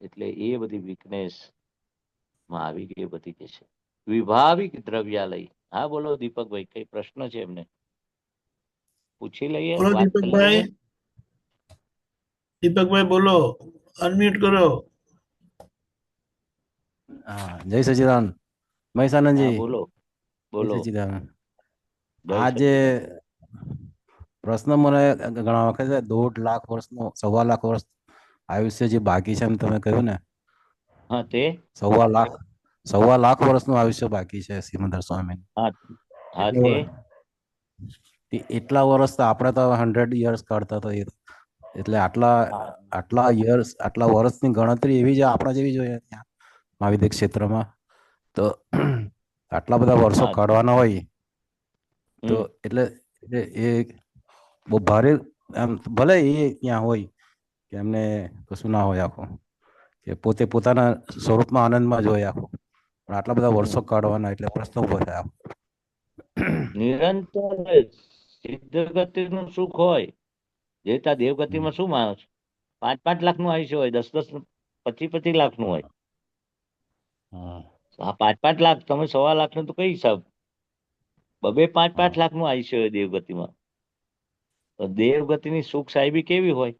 એટલે એ બધી વીકનેસ માં આવી ગઈ બધી કે છે. વિભાવિક દ્રવ્યાલય. હા બોલો દીપકભાઈ, કઈ પ્રશ્ન છે એમને પૂછી લઈએ, બોલો વાત કરી લઈએ. દીપકભાઈ. દીપકભાઈ બોલો, અનમ્યુટ કરો. હા, જય સચિદાન હા મહેશાનંદજી, બોલો જય બોલો. સચિદાન. જય આ જે સચ્ચિદાનંદ. પ્રશ્ન મને ઘણા વખત 1.5 લાખ વર્ષનો 1.25 લાખ વર્ષ આયુષ્ય જે બાકી છે એમ તમે કહ્યું ને, હા તે 1.25 લાખ 1.25 લાખ વર્ષનું આયુષ્ય બાકી છે સિમંદર સ્વામી. હા હા એટલે તે એટલા વર્ષ તો આપણે તો 100 યર્સ કાઢતા તો એટલે આટલા હા આટલા યર્સ આટલા વર્ષની ગણતરી એવી જ આપણા જેવી જોઈએ ત્યાં મહાવિદ્ય ક્ષેત્રમાં. તો આટલા બધા વર્ષો હા કાઢવાના હોય તો હમ એટલે એટલે એ બહુ ભારે આમ, ભલે એ ત્યાં હોય કે એમને કશું ના હોય આખું, કે પોતે પોતાના સ્વરૂપમાં આનંદમાં જ હોય આખું, પણ આટલા બધા વર્ષો હમ કાઢવાના એટલે પ્રશ્ન ઉભો થાય આખો. નિરંતર સિદ્ધ ગતિનું સુખ હોય. જેતા દેવગતિમાં શું માણસ 5-5 લાખનું આયુષ્ય હોય, 10-10, 25-25 લાખનું હોય. હા. આ 5-5 લાખ, તમે 1.25 લાખનું તો કઈ હિસાબ? 2-2, 5-5 હા. લાખનું આયુષ્ય હોય દેવગતિમાં. તો દેવગતિની સુખ સાહેબી કેવી હોય?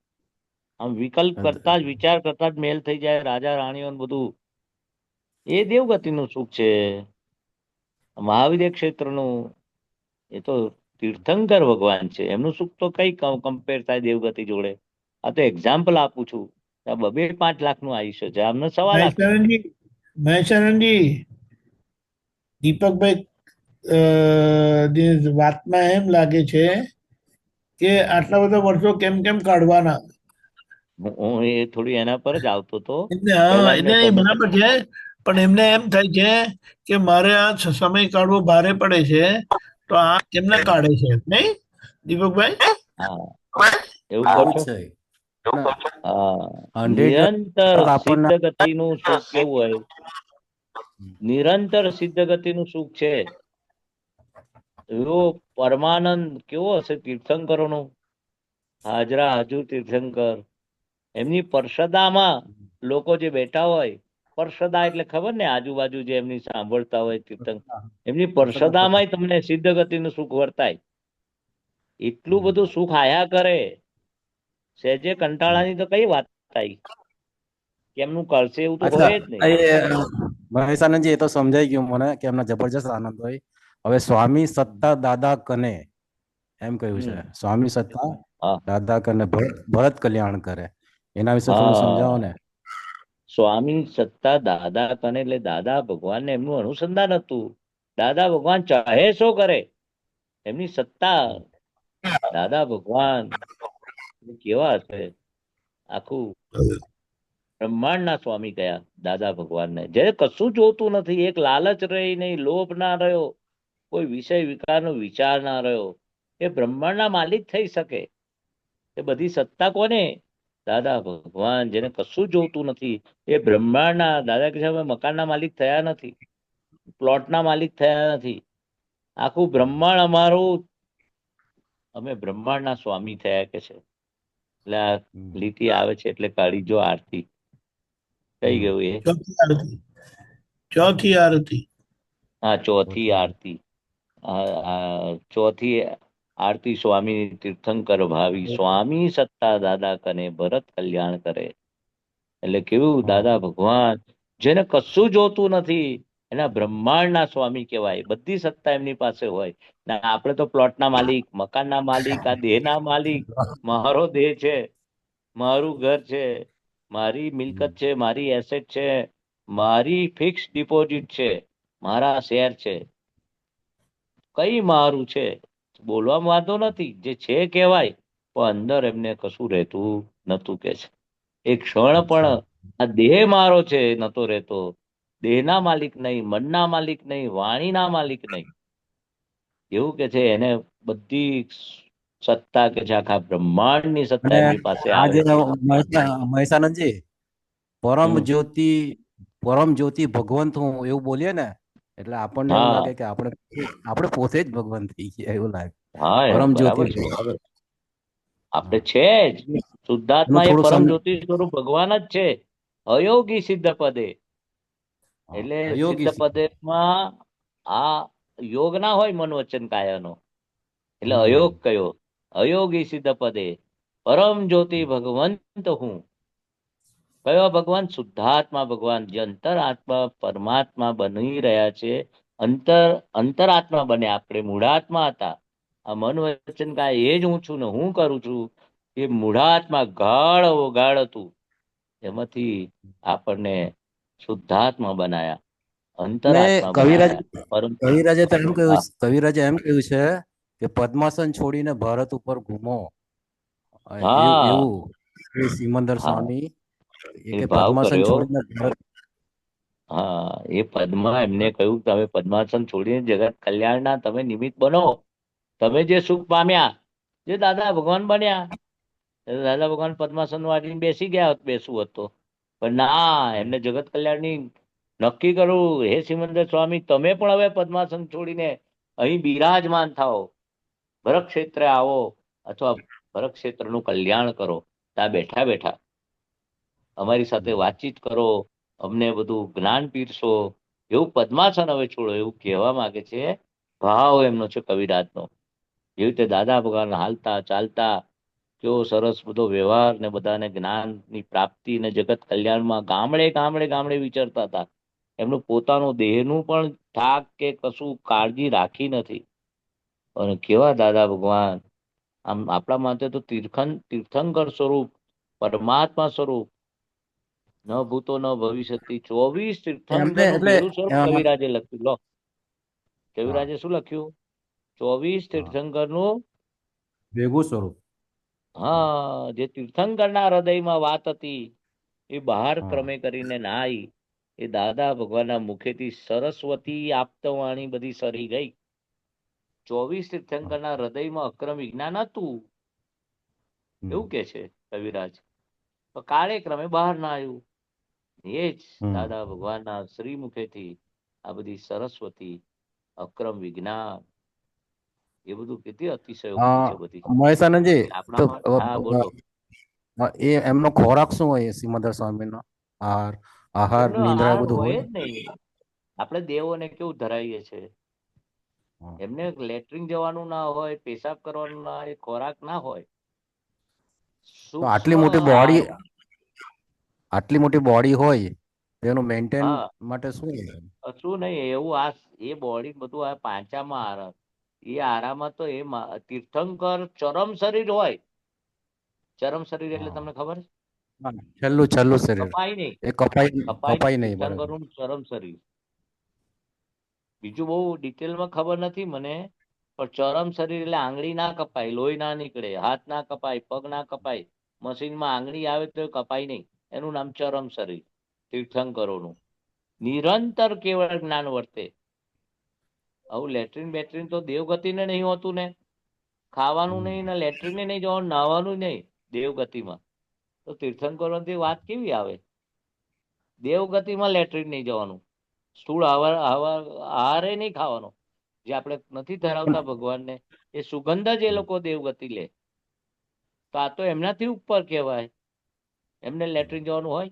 આમ વિકલ્પ કરતા જ, વિચાર કરતા જ મેલ થઈ જાય, રાજા રાણીઓ ને બધું. એ દેવગતિનું સુખ છે. મહાવિદ્ય ક્ષેત્રનું એ તો તીર્થંકર ભગવાન છે, એમનું સુખ તો કઈ કમ્પેર થાય દેવગતિ જોડે? આ તો એક્ઝામ્પલ આપું છું. આ 2-5 લાખનું આયુષ્ય છે, આમને 1.25 લાખનું. મહેશાનંદજી, મહેશાનંદજી, દીપકભાઈ ની વાતમાં એમ લાગે છે કે આટલા બધા વર્ષો કેમ કેમ કાઢવાના. હું એ થોડી એના પર જ આવતો હતો. એટલે હા, પહેલા એમને એટલે એ કોમેન્ટ. બરાબર છે, પણ એમને એમ થાય છે કે મારે આ સમય કાઢવો ભારે પડે છે, તો આ કેમને કાઢે છે, નહીં દીપકભાઈ? હા એવું કહો એવું છો. જ છે. ના, હા, 100 નિરંતર આપણને સિદ્ધ ગતિનું સુખ કેવું હોય? નિરંતર સિદ્ધ ગતિનું સુખ છે. એવો પરમાનંદ કેવો હશે તીર્થંકરોનો? હાજરા હજુર તીર્થંકર, એમની પરસદામાં લોકો જે બેઠા હોય, પરસદા એટલે ખબર ને, આજુબાજુ જે એમની સાંભળતા હોય તીર્થંકર, એમની પરસદામાંય તમને સિદ્ધ ગતિનું સુખ વર્તાય. એટલું બધું સુખ આયા કરે, સહેજે કંટાળાની તો કઈ વાત થાય? કેમનું કરશે એવું તો અચ્છા, હોય જ નહીં. એ મહેશાનંદજી, એ તો સમજાઈ ગયું મને કે એમના જબરજસ્ત આનંદ હોય. હવે સ્વામી સત્તા દાદા કને એમ કહ્યું છે, હમ સ્વામી સત્તા હા દાદા કને ભરત કલ્યાણ કરે. એના વિશે થોડું સમજાવો હા ને. સ્વામી સત્તા દાદા કને એટલે દાદા ભગવાનને એમનું અનુસંધાન હતું. દાદા ભગવાન ચાહે શું કરે, એમની સત્તા. દાદા ભગવાન કેવા હશે? આખું બ્રહ્માંડના સ્વામી કયા દાદા ભગવાનને, જે કશું જોતું નથી, એક લાલચ રહી નહીં, લોભ ના રહ્યો, કોઈ વિષય વિકારનો વિચાર ના રહ્યો. એ બ્રહ્માંડના માલિક થઈ શકે. એ બધી સત્તા કોને? દાદા ભગવાન, જેને કશું જોતું નથી. એ બ્રહ્માંડના દાદા કે છે અમે મકાનના માલિક થયા નથી, પ્લોટના માલિક થયા નથી. આખું બ્રહ્માંડ અમારું, અમે બ્રહ્માંડના સ્વામી થયા કે છે. એટલે આ લીટી આવે છે એટલે કાઢી જો આરતી. કઈ ગયું એ? ચોથી આરતી, ચોથી આરતી. હા, ચોથી આરતી. ચોથી આરતી સ્વામી તીર્થંકર ભાવી, સ્વામી સત્તા દાદા કને ભરત કલ્યાણ કરે. એટલે કેવું? દાદા ભગવાન જેને કશું જોતું નથી, એના બ્રહ્માંડના સ્વામી કહેવાય. બધી સત્તા એમની પાસે હોય. ને આપણે તો પ્લોટના માલિક, મકાનના માલિક, આ દેહના માલિક. મારો દેહ છે, મારું ઘર છે, મારી મિલકત છે, મારી એસેટ છે, મારી ફિક્સ ડિપોઝિટ છે, મારા શેર છે. કઈ મારું છે? બોલવામાં વાંધો નથી, જે છે કહેવાય. પણ અંદર એમને કશું રહેતું નતું કે છે. એક ક્ષણ પણ આ દેહ મારો છે નતો રહેતો. દેહના માલિક નહીં, મનના માલિક નહીં, વાણીના માલિક નહીં. એવું કે છે, એને બધી સત્તા કે છે, આખા બ્રહ્માંડની સત્તા અને એમની પાસે આ આવે જે છે. મહેશાનંદજી, પરમ હમ જ્યોતિ પરમ જ્યોતિ ભગવંત હું એવું બોલીએ ને, એટલે આપણને એવું હા લાગે કે આપણે પોતે જ ભગવાન થઈ ગયા એવું લાગે. હા પરમ જ્યોતિ બરાબર છે, બરાબર. આપણે હા. છે જ. એનું શુદ્ધાત્મા એ થોડુંક પરમ જ્યોતિ સ્વરૂપ ભગવાન જ છે. અયોગી સિદ્ધ પદે, એટલે અયોગી સિદ્ધ પદેમાં આ યોગ ના હોય મન વચન કાયાનો, એટલે અયોગ કયો? અયોગી સિદ્ધ પદે પરમ જ્યોતિ ભગવંત હું. કયો ભગવાન? શુદ્ધાત્મા ભગવાન, જે અંતરાત્મા પરમાત્મા બની રહ્યા છે. અંતરાત્મા બને. આપણે મૂળાત્મા હતા. આ મન વચન કાય એ જ હું છું ને હું કરું છું. એ મૂળાત્મા ગાઢ ઓગાઢ હતું, એમાંથી આપણને શુદ્ધાત્મા બનાયા, ને અંતરાત્મા કવિરાજ બનાયા. પરમ કવિરાજે તો એમ કહ્યું હા, કવિરાજે એમ કહ્યું છે કે પદ્માસન છોડીને ભારત ઉપર ઘૂમો. હા, એવું શ્રી સિમંદર હા, સ્વામી એ કે ભાવ પદ્માસન કર્યો. છોડીને ભારત. હા, એ પદ્મા એમને કહ્યું, તમે પદ્માસન છોડીને જગત કલ્યાણના તમે નિમિત્ત બનો. તમે જે સુખ પામ્યા, જે દાદા ભગવાન બન્યા, દાદા ભગવાન પદ્માસન વાળીને બેસી ગયા હોત, બેસવું હતો. પણ ના, એમને જગત કલ્યાણની નક્કી કરવું, હે સિમંદર સ્વામી, તમે પણ હવે પદ્માસન છોડીને અહીં બિરાજમાન થાઓ, ભરત ક્ષેત્રે આવો, અથવા ભરત ક્ષેત્રનું કલ્યાણ કરો. ત્યાં બેઠા બેઠા અમારી સાથે વાતચીત કરો, અમને બધું જ્ઞાન પીરસો. એવું પદ્માસન હવે છોડો, એવું કહેવા માંગે છે. ભાવ એમનો છે કવિરાજનો. જેવી રીતે દાદા ભગવાન હાલતા ચાલતા કેવો સરસ બધો વ્યવહાર ને બધાને જ્ઞાનની પ્રાપ્તિ ને જગત કલ્યાણમાં ગામડે ગામડે ગામડે વિચરતા હતા. એમનું પોતાનું દેહનું પણ થાક કે કશું કાળજી રાખી નથી. અને કેવા દાદા ભગવાન, આમ આપણા માટે તો તીર્થંકર સ્વરૂપ, પરમાત્મા સ્વરૂપ, ન ભૂતો ન ભવિષ્યતિ, 24 એમને તીર્થંકરનું એટલે ભેરું સ્વરૂપ કવિરાજે લખ્યું. લો, કવિરાજે શું લખ્યું? 24 તીર્થંકરનું. ભેગું સ્વરૂપ. હા, જે તીર્થંકરના હૃદયમાં વાત હતી એ બહાર હા. ક્રમે કરીને ના આવી. એ દાદા ભગવાનના મુખેથી સરસ્વતી આપતવાણી બધી સરી ગઈ. 24 તીર્થંકરના હૃદયમાં અક્રમ વિજ્ઞાન હતું, એવું કે છે કવિરાજ. તો કાળે ક્રમે બહાર ના આવ્યું. એ જ દાદા ભગવાનના શ્રી મુખેથી આ બધી સરસ્વતી, અક્રમ વિજ્ઞાન, એ બધું કેટલી અતિશયોક્તિ છે બધી. મહેશાનંદજી, તો આપણામાં. હા, બોલો. એ એમનો ખોરાક શું હોય સિમંદર સ્વામીનો? આહાર આહાર એમનો નિંદ્રા એ આહાર બધું હોય હોય? જ નહીં. આપણે દેવોને કેવું ધરાઈએ છે, હા. એમને લેટ્રિન જવાનું ના હોય, પેશાબ કરવાનું ના હોય, ખોરાક ના હોય. તો સૂક્ષ્મ આહાર. આટલી મોટી બોડી હોય તેનું મેન્ટેન હા, માટે શું હોય? કશું નહીં એવું. આ એ બોડી બધું આ પાંચામાં આરામ. એ આરામાં તો તીર્થંકર ચરમ શરીર હોય. ચરમ શરીર એટલે હા. તમને ખબર છે? હા, છેલ્લું છેલ્લું શરીર. કપાય નહીં. એ કપાઈ કપાય નહીં કપાઈ નહીં, બરાબર. તીર્થંકરનું ચરમ શરીર. બીજું બહુ ડિટેલમાં ખબર નથી મને, પણ ચરમ શરીર એટલે આંગળી ના કપાય, લોહી ના નીકળે, હાથ ના કપાય, પગ ના કપાય, મશીનમાં આંગળી આવે તો કપાય નહીં. એનું નામ ચરમ શરીર તીર્થંકરોનું. નિરંતર કેવળ જ્ઞાન વર્તે. આવું લેટ્રિન બેટ્રિન તો દેવગતિને નહીં હોતું ને. ખાવાનું નહીં ને લેટ્રિને નહીં જવાનું, નાહવાનું નહીં દેવગતિમાં. તો તીર્થંકરોથી વાત કેવી આવે? દેવગતિમાં લેટ્રિન નહીં જવાનું, સ્થૂળ આહારે નહીં ખાવાનો. જે આપણે નથી ધરાવતા ભગવાનને, એ સુગંધ જ એ લોકો દેવગતિ લે. તો આ તો એમનાથી ઉપર કહેવાય. એમને લેટ્રિન જવાનું હોય?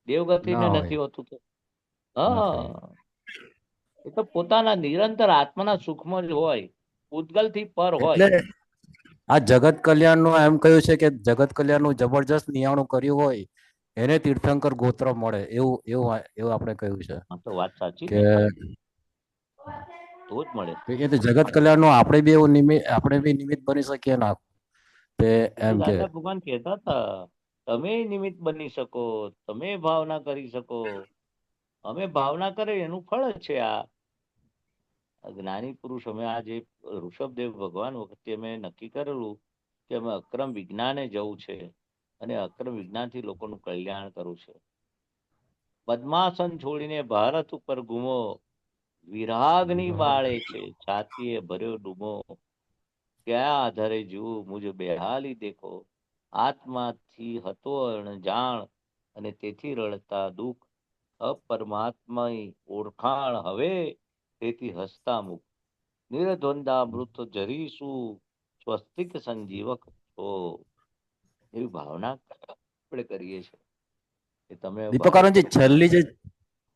દેવગતિને ના હોય. નથી હોતું તો. હા, એ તો પોતાના નિરંતર આત્માના સુખમાં જ હોય, પૂતગલથી પર હોય. એટલે આ જગત કલ્યાણનું એમ કહ્યું છે કે જગત કલ્યાણનું જબરજસ્ત નિયાણું કર્યું હોય એને તીર્થંકર ગોત્ર મળે, એવું એવું એવું આપણે કહ્યું છે આ તો વાત સાચી કે ને, તો જ મળે. એ તો જગત કલ્યાણનું આપણે બી એવું આપણે બી નિમિત્ત બની શકીએ ના તે એ તો એમ કે. દાદા ભગવાન કહેતા હતા, તમે નિમિત્ત બની શકો, તમે ભાવના કરી શકો. અમે ભાવના કરે એનું ફળ જ છે આ. જ્ઞાની પુરુષ અમે આ જે ઋષભદેવ ભગવાન વખતે અમે નક્કી કરેલું કે અમે અક્રમ વિજ્ઞાને જવું છે, અને અક્રમ વિજ્ઞાનથી લોકોનું કલ્યાણ કરવું છે. પદ્માસન છોડીને ભારત ઉપર ઘૂમો, વિરાગની બાળે છે, છાતીએ ભર્યો ડૂમો. ક્યાં આધારે જીવું મુજ બેહાલી દેખો, આત્માથી હતો અણજાણ અને તેથી રડતા દુઃખ. અપરમાત્મા ઓળખાણ હવે, તેથી હસતા મુખ. નિર્દ્વંદા મૃત જરીશું, સ્વસ્તિક સંજીવક છો. એવી ભાવના આપણે કરીએ છીએ કે તમે ભારત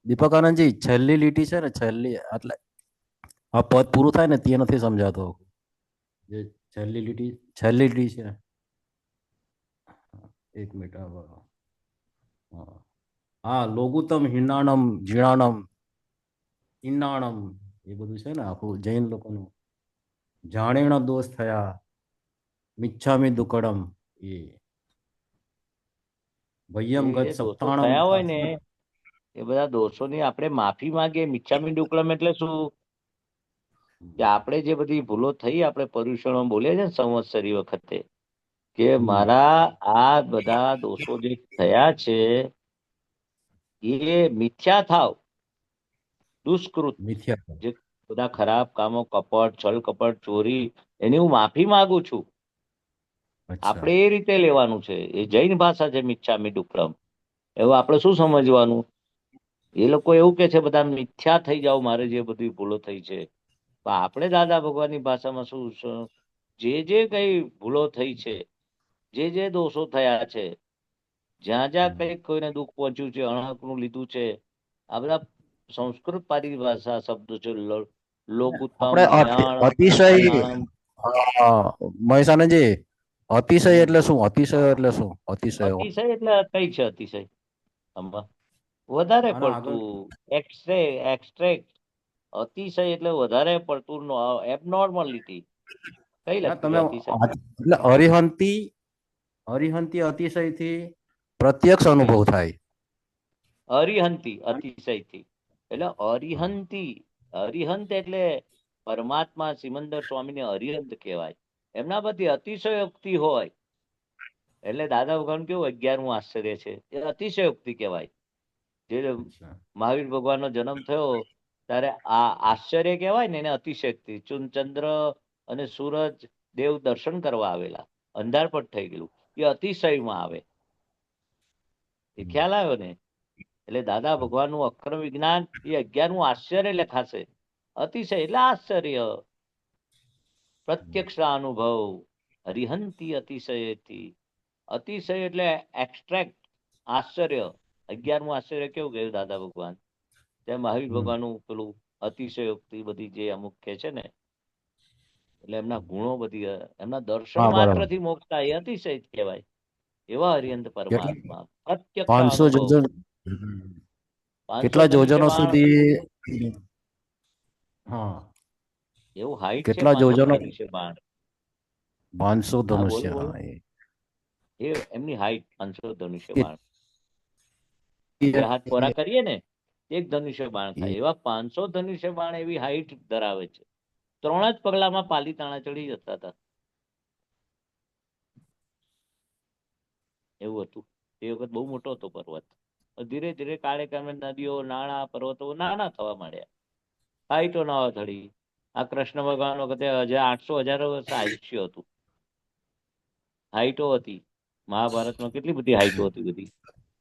દીપકાનંદજી, છેલ્લી લીટી છે ને, છેલ્લી એટલે આ પદ પૂરું થાય ને તે નથી સમજાતો. જે છેલ્લી લીટી છે એક મિનિટ હા હા લોગુતમ હિનાણમ જીણાણમ ઇનાણમ એ બધું છે ને આખું જૈન લોકોનું જાણેણા દોષ થયા મિચ્છામી દુકડમ એ ભય્યમ એ ગત જે દોષો સપ્તાણમ થયા હોય ને એ બધા દોષોની આપણે માફી માંગીએ. મિચ્છામી દુક્કડમ એટલે શું? કે આપણે જે બધી ભૂલો થઈ, આપણે પર્યુષણો બોલીએ છે ને સંવત્સરી વખતે, કે મારા આ બધા દોષો જે થયા છે એ મિથ્યા થાવ, દુષ્કૃત, મિથ્યા જે બધા ખરાબ કામો, કપટ, છલ કપટ, ચોરી, એની હું માફી માંગુ છું. અચ્છા આપણે એ રીતે લેવાનું છે. એ જૈન ભાષા છે મિચ્છામી દુક્કડમ. એવું આપણે શું સમજવાનું? એ લોકો એવું કે છે બધા મિથ્યા થઈ જાવ, મારે જે બધી ભૂલો થઈ છે. પણ આપણે દાદા ભગવાનની ભાષામાં શું, જે કઈ ભૂલો થઈ છે, જે દોષો થયા છે, જ્યાં જ્યાં કઈક કોઈને દુઃખ પહોંચ્યું છે, અણહકનું લીધું છે, આ બધા સંસ્કૃત પરિભાષા શબ્દો છે. લોકુત્તમ, આપણે હિયાણમ, અતિશય હિયાણમ. મહેસાણાજી અતિશય હમ. એટલે શું? અતિશય એટલે શું? અતિશય અતિશય એટલે કઈ છે અતિશય? આમાં વધારે આના આગળ પડતું, એક્સ્ટ્રેક્ટ. અતિશય એટલે વધારે પડતું, એબનોર્માલિટી. કઈ ના લખ્યું છે તમે અતિશય? એટલે અરિહંતી અતિશયથી પ્રત્યક્ષ કઈ અનુભવ થાય. અરિહંતી અતિશયથી એટલે અરિહંતી. અરિહંત એટલે પરમાત્મા સિમંદર સ્વામીને અરિહંત કહેવાય. એમના બધી અતિશયોક્તિ હોય એટલે દાદા ભગવાન કેવું 11મું આશ્ચર્ય છે, એ અતિશયોક્તિ કહેવાય. જે મહાવીર ભગવાનનો જન્મ થયો ત્યારે આ આશ્ચર્ય કહેવાય ને, એને અતિશયોક્તિ. ચંદ્ર અને સૂરજ દેવ દર્શન કરવા આવેલા, અંધારપટ થઈ ગયેલું, એ અતિશયમાં આવે. એ ખ્યાલ આવ્યો ને? એટલે દાદા ભગવાનનું અક્રમ વિજ્ઞાન એ 11મું આશ્ચર્ય લખાશે. અતિશય એટલે આશ્ચર્ય, પ્રત્યક્ષ અનુભવ. હરિહંતી અતિશયથી. અતિશય એટલે એક્સ્ટ્રેક્ટ, આશ્ચર્ય. 11મું આશ્ચર્ય કેવું કહ્યું દાદા ભગવાન? ત્યાં મહાવીર ભગવાનનું પેલું અતિશયોક્તિ બધી જે અમુક કે છે ને, એટલે એમના ગુણો બધી, એમના દર્શન હા બરાબર. માત્રથી મોક્ષ થાય, એ અતિશય જ કહેવાય. એવા હરિહંત કેટલા પરમાત્મા, પ્રત્યક્ષ 500 અનુભવ. જોજન 500 કેટલા ધનુષ્ય જોજનો બાણ. સુધી હા એવું હાઈટ છે કેટલા 500 જોજનો ધનુષ્ય બાણ. 500 હા બોલો ધનુષ્ય બોલો. હા એ એમની હાઈટ 500 ધનુષ્ય બાણ. એ- બે હાથ એ- પોરા કરીએ ને, એક ધનુષ્ય બાણ થાય. એ- એવા 500 ધનુષ્ય બાણ એવી હાઈટ ધરાવે છે. 3 જ પગલામાં પાલીતાણા ચડી જતા હતા. એવું હતું. એ વખત બહુ મોટો હતો પર્વત. ધીરે ધીરે કાળે કામે નદીઓ, નાળા, પર્વતો નાના થવા માંડ્યા. હાઈટો ના થડી. આ કૃષ્ણ ભગવાન વખતે 800 વર્ષ આયુષ્ય હતું. હાઈટો હતી. મહાભારતમાં કેટલી બધી હાઈટો હતી બધી.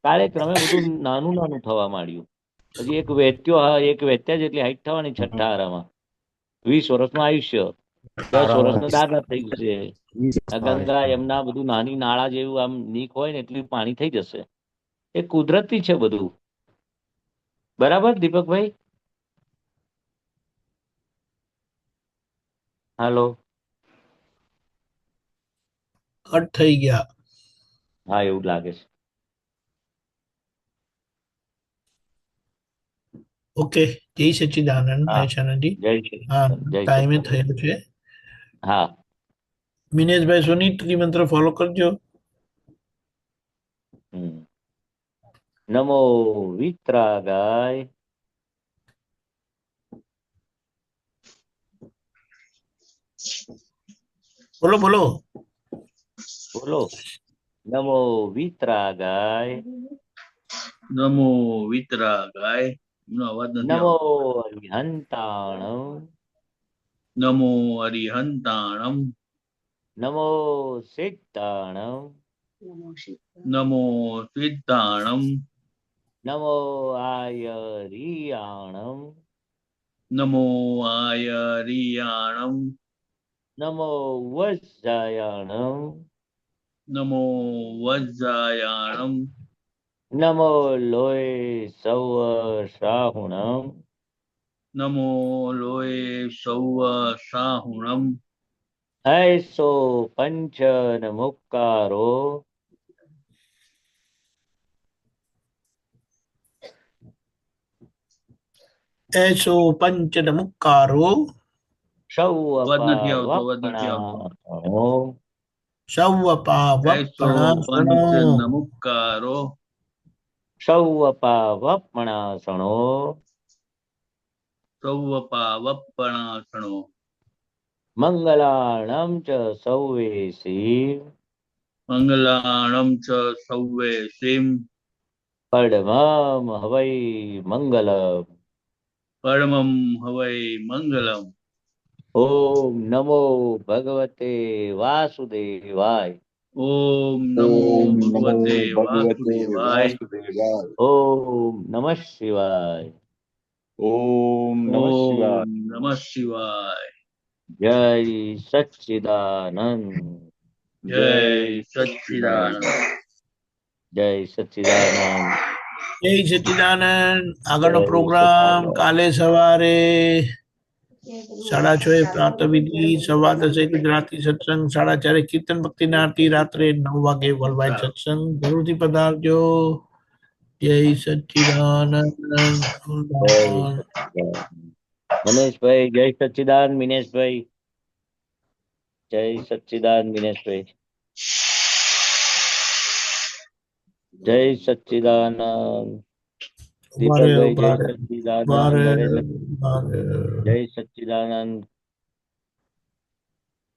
કાળે ક્રમે બધું નાનું નાનું થવા માંડ્યું. પછી એક વૈત્યા જેટલી હાઈટ થવાની છઠ્ઠા આરામાં. 20 વર્ષનું આયુષ્ય, 10 વર્ષનું દાદા થઈ જશે. આ ગંગા યમુના બધું નાની નાળા જેવું આમ નીક હોય ને એટલું પાણી થઈ જશે. એ કુદરતી છે બધું. બરાબર દીપકભાઈ? હાલો. કટ થઈ ગયા. હા એવું લાગે છે. ઓકે, જય સચ્ચિદાનંદ હા, મહેશાનંદજી. જય શ્રી હા, કૃષ્ણ, જય ટાઈમે સચ્ચિદાનંદ. થયો છે. હા. મિનેશભાઈ સોની ત્રિમંત્ર ફોલો કરજો. નમો વિતરાગાય. બોલો બોલો. બોલો. નમો વિતરાગાય. નમો વિતરાગાય. એમનો અવાજ નથી નમો આવતો. હંતાણમ. નમો અરિહંતાણમ. નમો સિદ્ધાણમ. નમો સિદ્ધાણમ. નમો આયરિયાણમ. નમો આયરિયાણમ. નમો વજ્જાયાણમ. નમો વજ્જાયાણમ. નમો લોય સૌ સાહુણમ. નમો લોય સૌ સાહુણમ. હૈસો પંચન મુક્કારો. એસો પંચન મુક્કારો સૌ અવાજ નથી આવતો, અવાજ નથી આવતો. વપણાસણો સૌ અપા એસો વપણાસણો પંચ નમુકારો સૌ વપણાસણો સૌવપા વપણાસણો મંગલાણમ ચ સૌવેસી મંગલાણમ ચ સૌવે સિમ પડમમ હવૈ મંગલમ પરમમ હવૈ મંગલમ. ઓમ નમો ભગવતે વાસુદેવાય. ઓમ નમો ભગવતે વાસુદેવાય. ઓમ નમઃ શિવાય. ઓમ નમઃ શિવાય. ઓમ નમઃ શિવાય. જય સચ્ચિદાનંદ. જય સચ્ચિદાનંદ. જય સચ્ચિદાનંદ. જય સચ્ચિદાનંદ. આગળનો જય પ્રોગ્રામ સચ્ચિદાનંદ. કાલે સવારે 6:30 પ્રાતઃ વિધિ, 10:15 ગુજરાતી સત્સંગ, 4:30 કીર્તન ભક્તિના આરતી, રાત્રે 9 વાગે વર્લ્ડવાઇડ સત્સંગ. જરૂરથી પધારજો. જય સચ્ચિદાનંદ. જય સચ્ચિદાનંદ. મનેશભાઈ જય સચ્ચિદાનંદ. મિનેશભાઈ જય સચ્ચિદાનંદ. મિનેશભાઈ જય સચ્ચિદાનંદ. દીપકભાઈ જય સચ્ચિદાનંદ. નરેન્દ્ર જય સચ્ચિદાનંદ.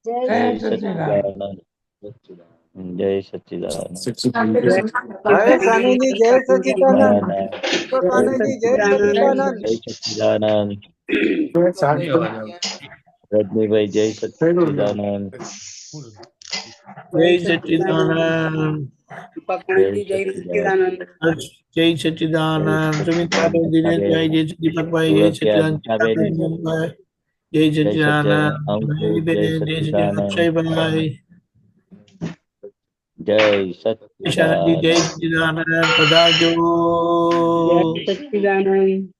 જય સચ્ચિદાનંદ. જય સચ્ચિદાનંદ. હવે સ્વામીજી જય સચ્ચિદાનંદ. સ્વામીજી જય સચ્ચિદાનંદ. જય સચ્ચિદાનંદ. રજનીભાઈ જય સચ્ચિદાનંદ. જય સચ્ચિદાનંદ. જય સચ્ચિદાનંદ. સુમિત્રાબેન, દિનેશભાઈ જય દીપકભાઈ જય સચ્ચિદાનંદ. જય સચ્ચિદાનંદ. મહેશબેન જય સચ્ચિદાનંદ. અક્ષયભાઈ જય ઈશાનજી જય સચ્ચિદાનંદ. સચ્ચિદાનંદ. પધારજો. સચ્ચિદાનંદ.